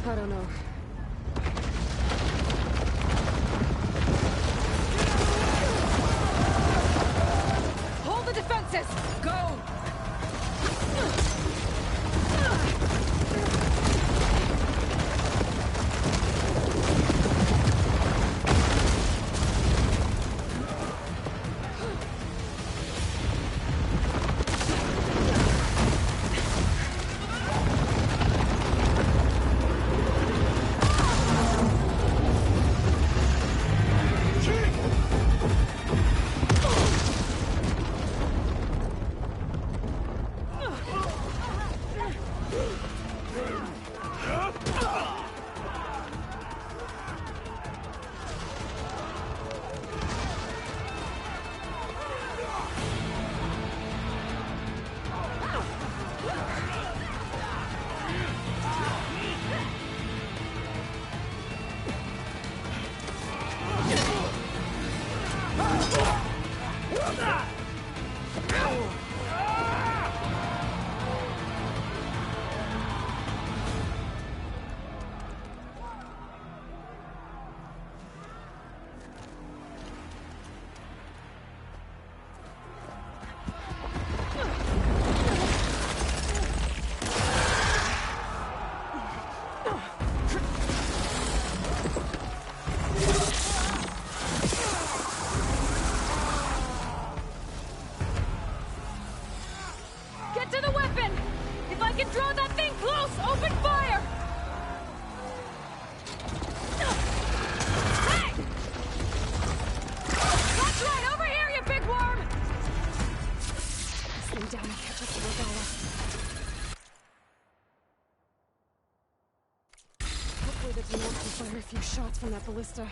I don't know. Hold the defenses! Go! Fire a few shots from that ballista.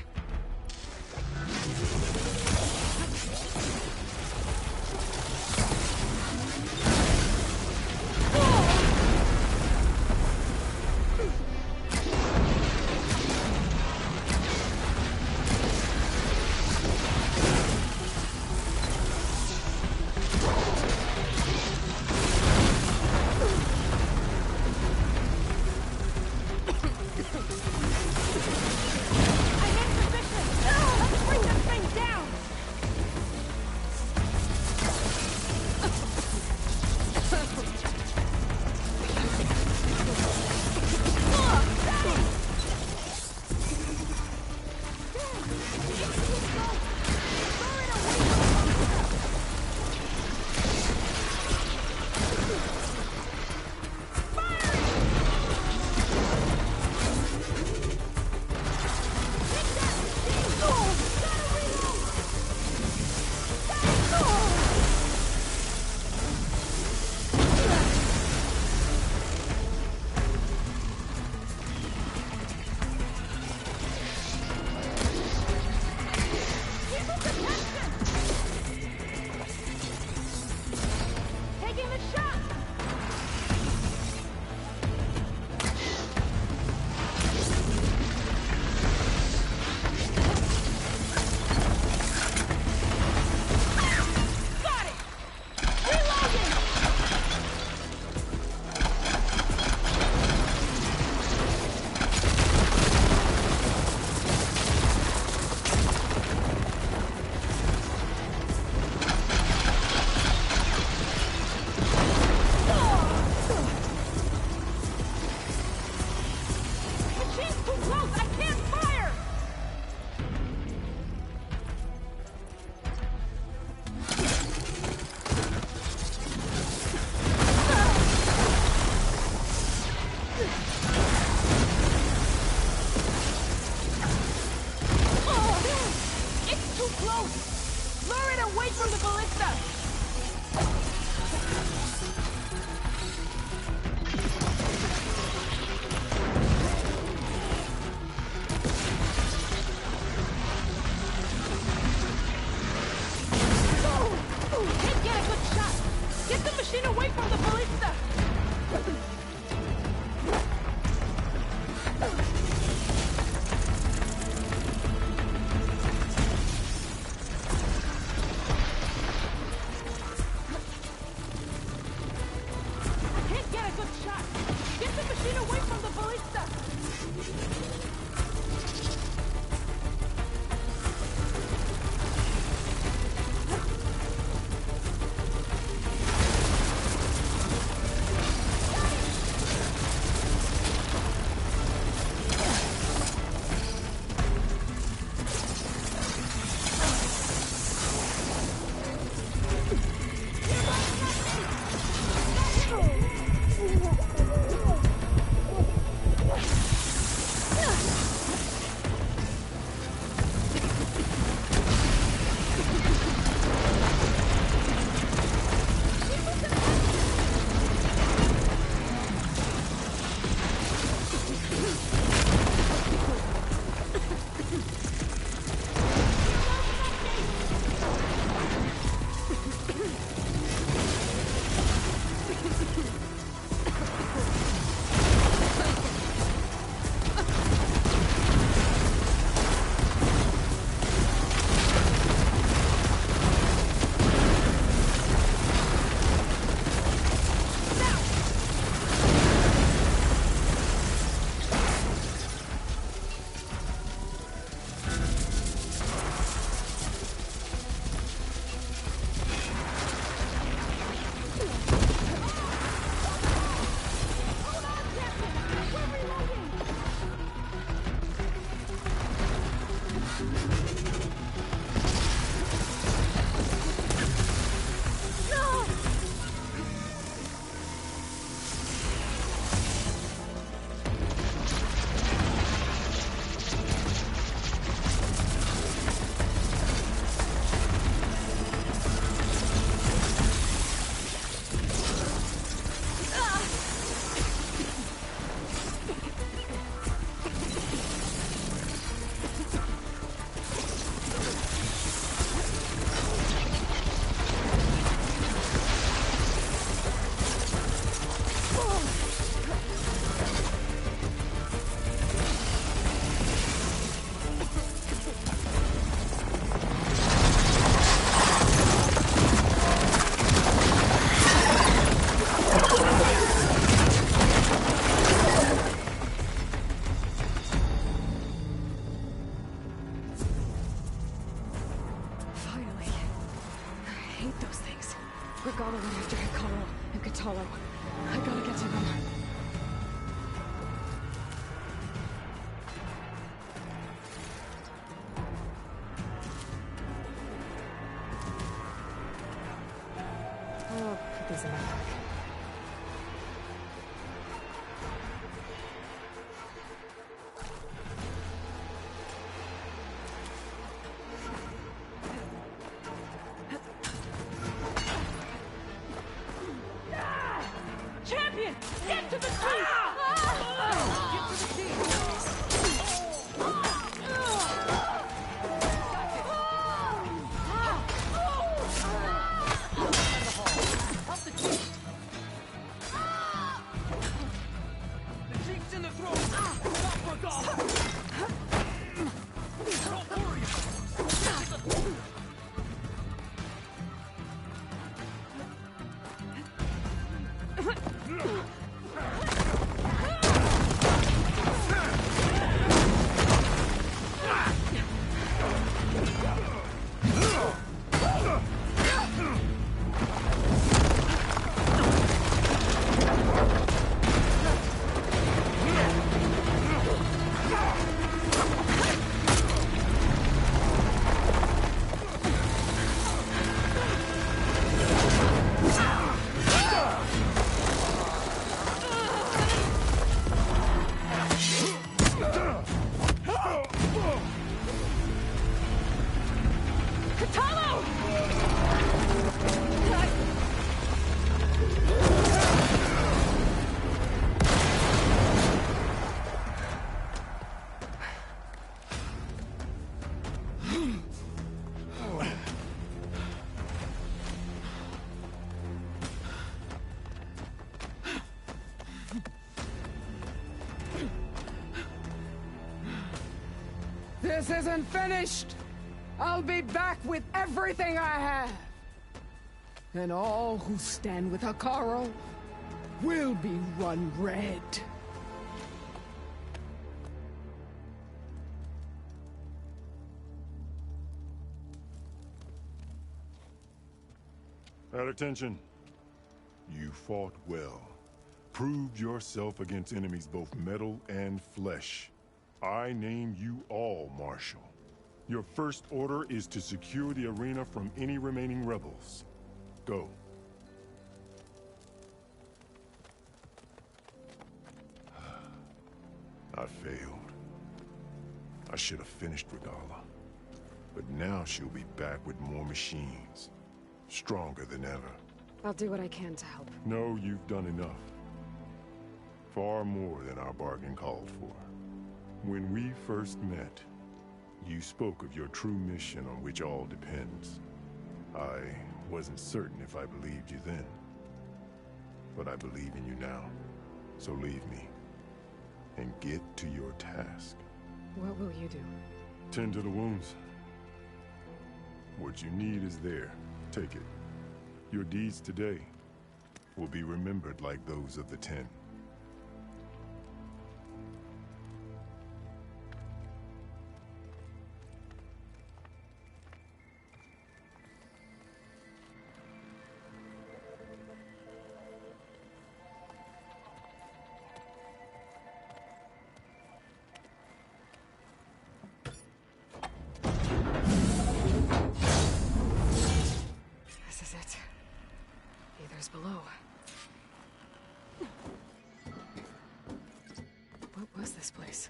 Donna went after Hikaru and Katalo. I gotta get to them. I'll put these in my pack. Champion! Get to the team! Get to the team! Help the chief! The chief's in the throat! Stop for God! Don't worry about it! This isn't finished! I'll be back with everything I have! And all who stand with Hikaru will be run red. At attention. You fought well. Proved yourself against enemies both metal and flesh. I name you all Marshal. Your first order is to secure the arena from any remaining rebels. Go. I failed. I should have finished Regala. But now she'll be back with more machines. Stronger than ever. I'll do what I can to help. No, you've done enough. Far more than our bargain called for. When we first met, you spoke of your true mission on which all depends. I wasn't certain if I believed you then. But I believe in you now. So leave me. And get to your task. What will you do? Tend to the wounds. What you need is there. Take it. Your deeds today will be remembered like those of the 10. Below. What was this place?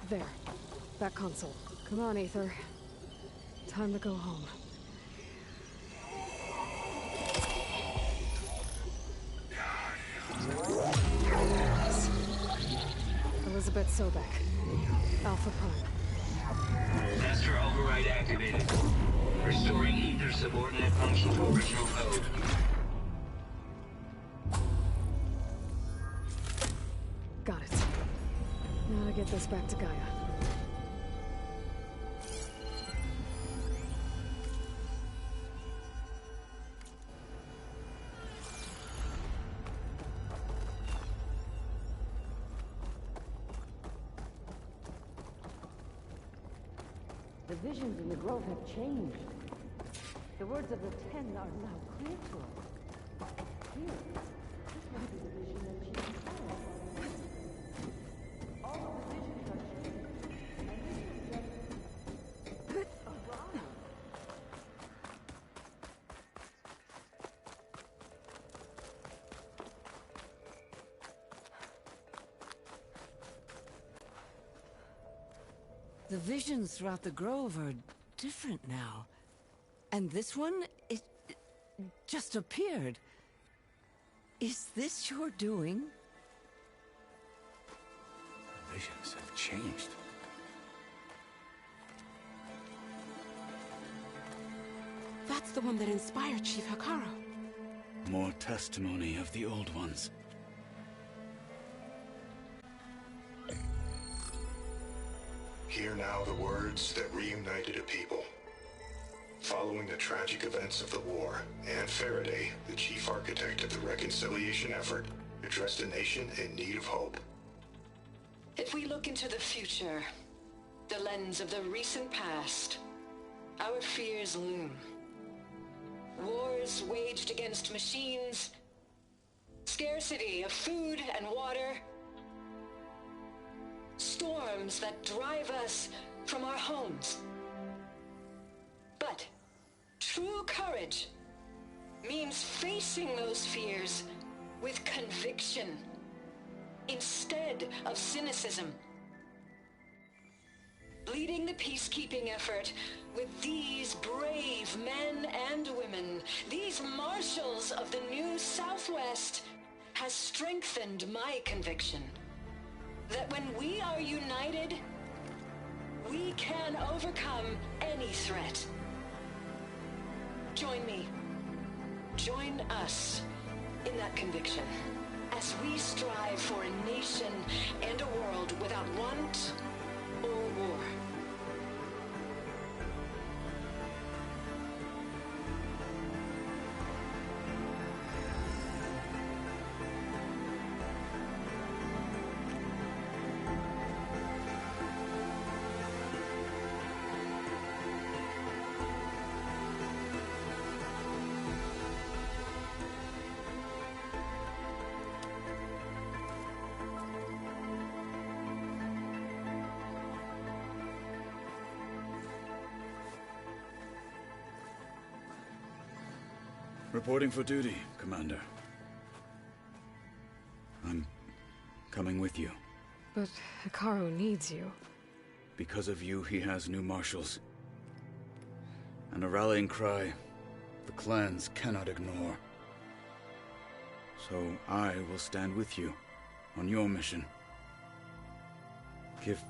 There. That console. Come on, Aether. Time to go home. Elizabeth Sobek. Alpha Prime. Master override activated. Restoring Ether subordinate function to original code. Got it. Now to get this back to Gaia. visions in the grove have changed. The words of the Ten are now clear to us. Here, this must be the vision that she inspired. All of the visions are changed, and this is just a rhyme. The visions throughout the grove are different now. And this one, it just appeared. Is this your doing? The visions have changed. That's the one that inspired Chief Hakaro. More testimony of the old ones. Hear now the words that reunited a people. Following the tragic events of the war, Anne Faraday, the chief architect of the reconciliation effort, addressed a nation in need of hope. If we look into the future, the lens of the recent past, our fears loom. Wars waged against machines, scarcity of food and water, storms that drive us from our homes. But true courage means facing those fears with conviction instead of cynicism. Leading the peacekeeping effort with these brave men and women, these marshals of the new Southwest, has strengthened my conviction that when we are united, we can overcome any threat. Join me. Join us in that conviction as we strive for a nation and a world without want or war. Reporting for duty, Commander. I'm coming with you. But Hakaro needs you. Because of you, he has new marshals. And a rallying cry the clans cannot ignore. So I will stand with you on your mission. Give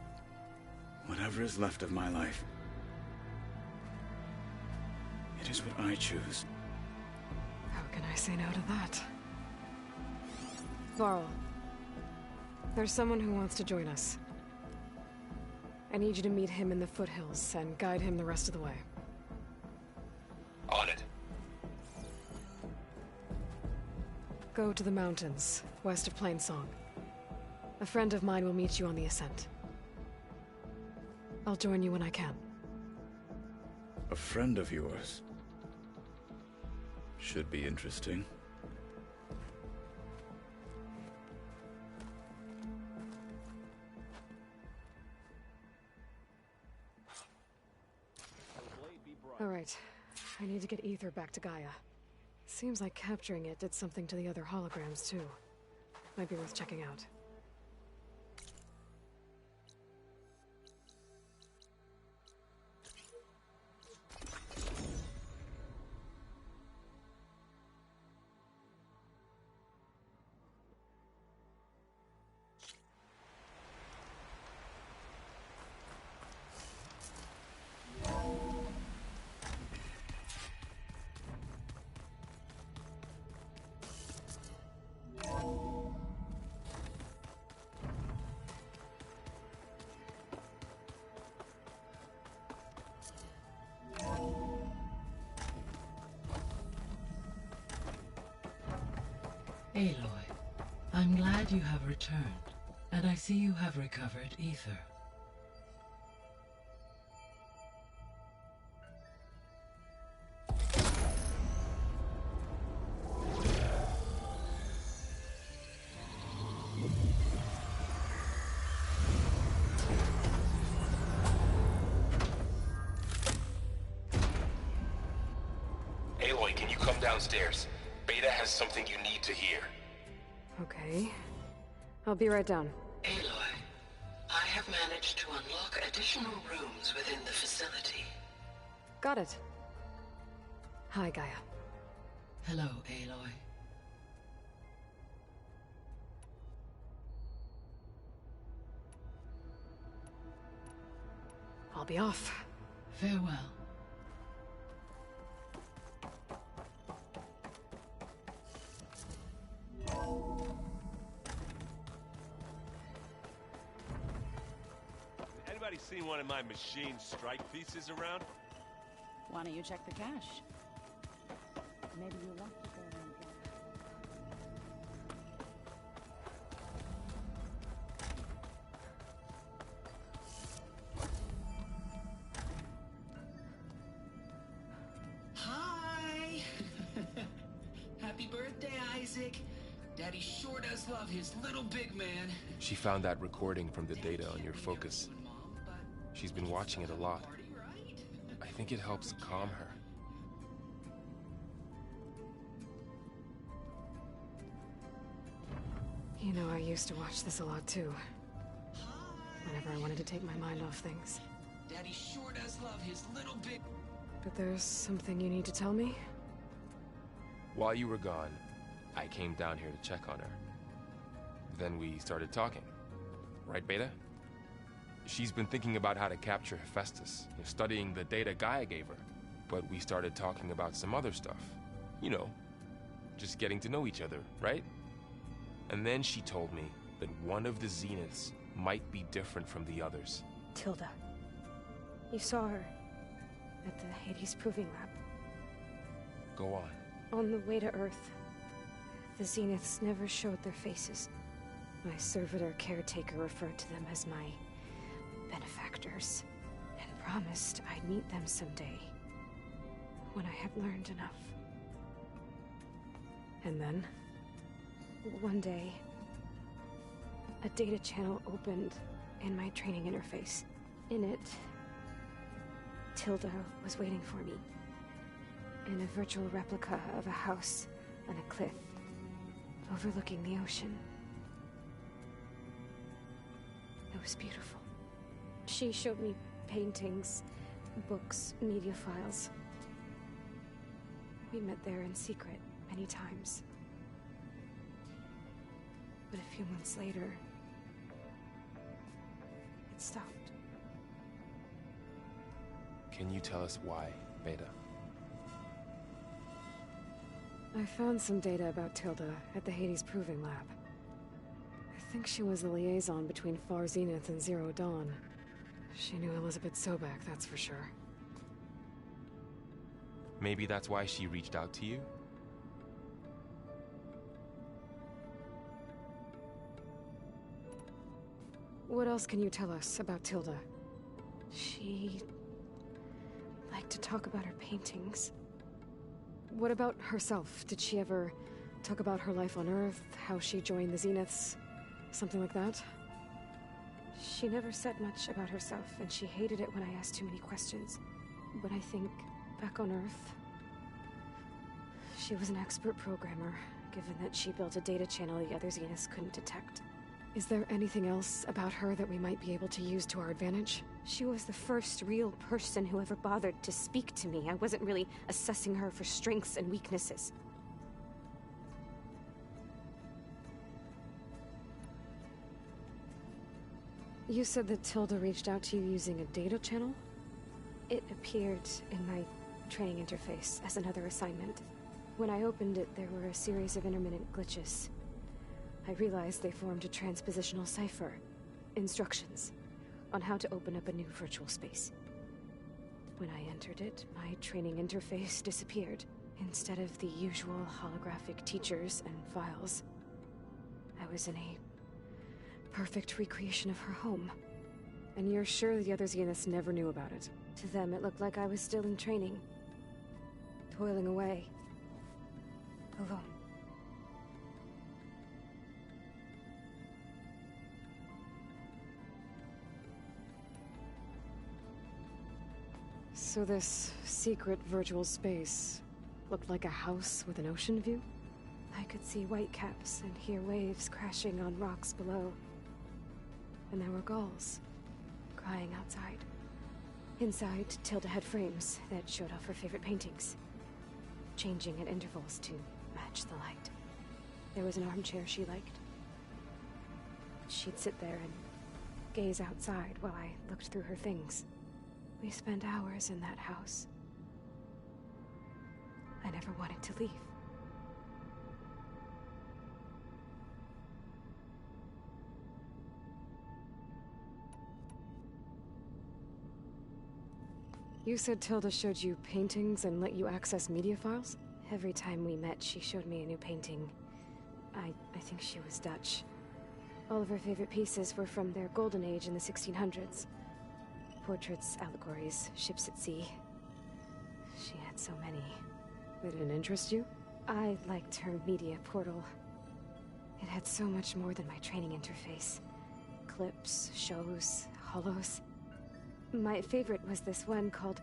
whatever is left of my life. It is what I choose. How can I say no to that? Varl, there's someone who wants to join us. I need you to meet him in the foothills and guide him the rest of the way. On it. Go to the mountains, west of Plainsong. A friend of mine will meet you on the ascent. I'll join you when I can. A friend of yours? Should be interesting. All right. I need to get Ether back to Gaia. Seems like capturing it did something to the other holograms, too. Might be worth checking out. Aloy, I'm glad you have returned, and I see you have recovered Ether. Aloy, can you come downstairs? Beta has something you need to hear. Okay. I'll be right down. Aloy, I have managed to unlock additional rooms within the facility. Got it. Hi, Gaia. Hello, Aloy. I'll be off. Farewell. Anybody seen one of my machine strike pieces around? Why don't you check the cache? Maybe you left it there. Hi! Happy birthday, Isaac. Daddy sure does love his little big man. She found that recording from the data on your focus. She's been watching it a lot. I think it helps calm her. You know, I used to watch this a lot too. Whenever I wanted to take my mind off things. Daddy sure does love his little big... But there's something you need to tell me? While you were gone, I came down here to check on her. Then we started talking. Right, Beta? She's been thinking about how to capture Hephaestus, studying the data Gaia gave her. But we started talking about some other stuff. You know, just getting to know each other, right? And then she told me that one of the Zeniths might be different from the others. Tilda. You saw her at the Hades Proving Lab. Go on. On the way to Earth, the Zeniths never showed their faces. My servitor caretaker referred to them as my benefactors, and promised I'd meet them someday, when I had learned enough. And then, one day, a data channel opened in my training interface. In it, Tilda was waiting for me, in a virtual replica of a house on a cliff, overlooking the ocean. It was beautiful. She showed me paintings, books, media files. We met there in secret many times. But a few months later, it stopped. Can you tell us why, Beta? I found some data about Tilda at the Hades Proving Lab. I think she was the liaison between Far Zenith and Zero Dawn. She knew Elizabeth Sobek, that's for sure. Maybe that's why she reached out to you? What else can you tell us about Tilda? She liked to talk about her paintings. What about herself? Did she ever talk about her life on Earth, how she joined the Zeniths, something like that? She never said much about herself, and she hated it when I asked too many questions. But I think, back on Earth, she was an expert programmer, given that she built a data channel the other Zeniths couldn't detect. Is there anything else about her that we might be able to use to our advantage? She was the first real person who ever bothered to speak to me. I wasn't really assessing her for strengths and weaknesses. You said that Tilda reached out to you using a data channel? It appeared in my training interface as another assignment. When I opened it, there were a series of intermittent glitches. I realized they formed a transpositional cipher. Instructions on how to open up a new virtual space. When I entered it, my training interface disappeared. Instead of the usual holographic teachers and files, I was in a perfect recreation of her home. And you're sure the other Zeniths never knew about it? To them, it looked like I was still in training. Toiling away. Alone. So this secret virtual space, looked like a house with an ocean view. I could see whitecaps and hear waves crashing on rocks below. And there were gulls crying outside. Inside, Tilda had frames that showed off her favorite paintings, changing at intervals to match the light. There was an armchair she liked. She'd sit there and gaze outside while I looked through her things. We spent hours in that house. I never wanted to leave. You said Tilda showed you paintings and let you access media files? Every time we met, she showed me a new painting. I think she was Dutch. All of her favorite pieces were from their golden age in the 1600s. Portraits, allegories, ships at sea. She had so many. They didn't interest you? I liked her media portal. It had so much more than my training interface. Clips, shows, holos. My favorite was this one called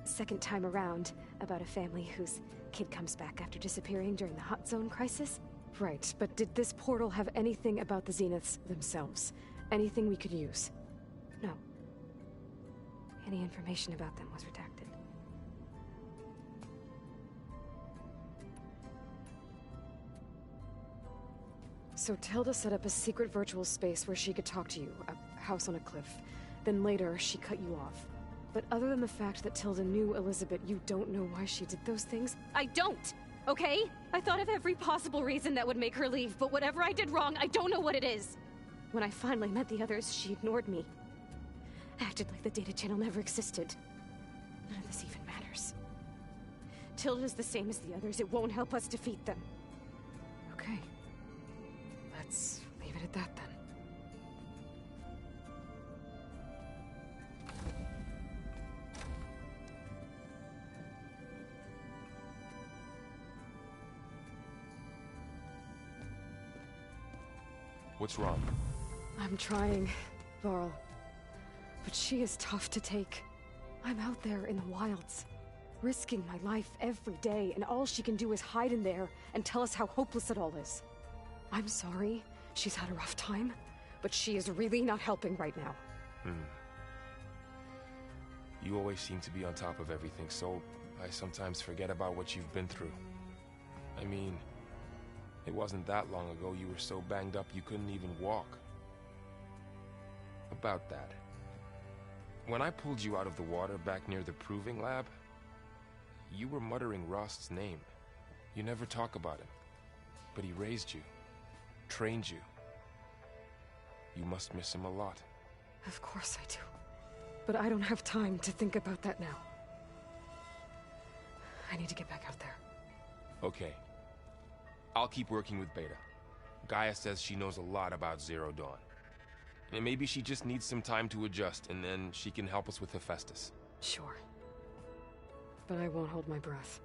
Second Time Around, about a family whose kid comes back after disappearing during the Hot Zone crisis. Right, but did this portal have anything about the Zeniths themselves? Anything we could use? No. Any information about them was redacted. So Tilda set up a secret virtual space where she could talk to you, a house on a cliff. Then later, she cut you off. But other than the fact that Tilda knew Elizabeth, you don't know why she did those things? I don't! Okay? I thought of every possible reason that would make her leave, but whatever I did wrong, I don't know what it is. When I finally met the others, she ignored me. Acted like the data channel never existed. None of this even matters. Tilda's the same as the others. It won't help us defeat them. Okay. Let's leave it at that then. What's wrong? I'm trying, Varl. But she is tough to take. I'm out there in the wilds, risking my life every day, and all she can do is hide in there and tell us how hopeless it all is. I'm sorry, she's had a rough time, but she is really not helping right now. You always seem to be on top of everything, so I sometimes forget about what you've been through. I mean, it wasn't that long ago you were so banged up you couldn't even walk. About that. When I pulled you out of the water back near the proving lab, you were muttering Rost's name. You never talk about him. But he raised you, trained you. You must miss him a lot. Of course I do. But I don't have time to think about that now. I need to get back out there. Okay. I'll keep working with Beta. Gaia says she knows a lot about Zero Dawn. And maybe she just needs some time to adjust, and then she can help us with Hephaestus. Sure. But I won't hold my breath.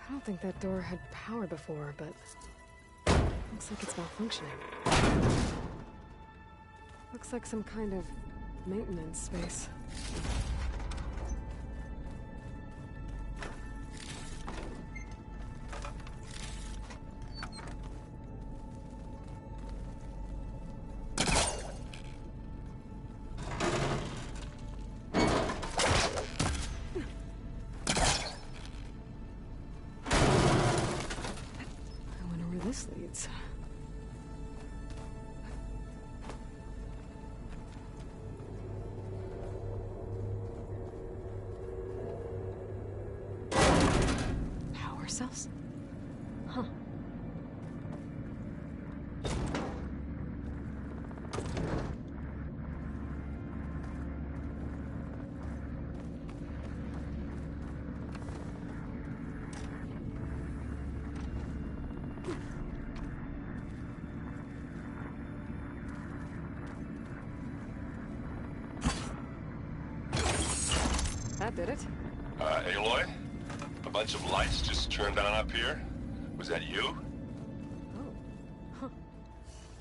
I don't think that door had power before, but looks like it's malfunctioning. Looks like some kind of maintenance space. Leads. Power cells? Huh. That did it. Aloy? A bunch of lights just turned on up here? Was that you? Oh. Huh.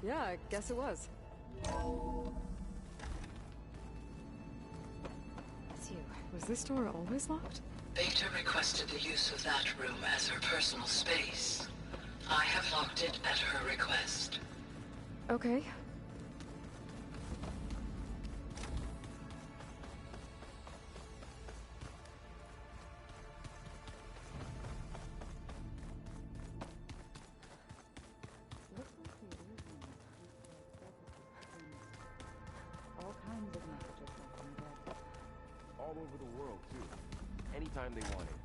Yeah, I guess it was. It's you. Was this door always locked? Beta requested the use of that room as her personal space. I have locked it at her request. Okay. All kinds of messages from dead. All over the world, too. Anytime they want it.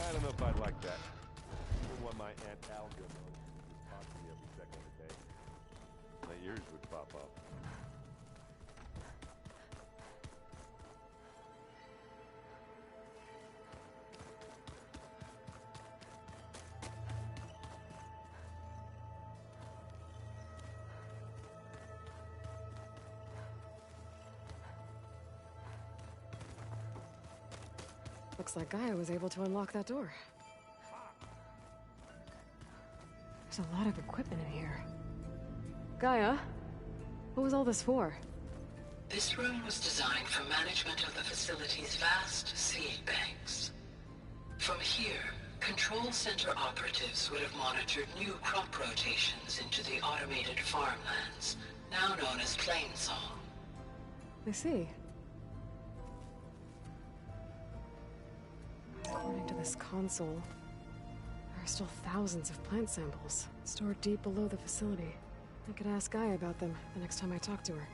I don't know if I'd like that. I wouldn't want my Aunt Alga knowing she would talk to me every second of the day. My ears would pop up. Looks like Gaia was able to unlock that door. There's a lot of equipment in here. Gaia, what was all this for? This room was designed for management of the facility's vast seed banks. From here, control center operatives would have monitored new crop rotations into the automated farmlands, now known as Plainsong. I see. According to this console, there are still thousands of plant samples stored deep below the facility. I could ask Gaia about them the next time I talk to her.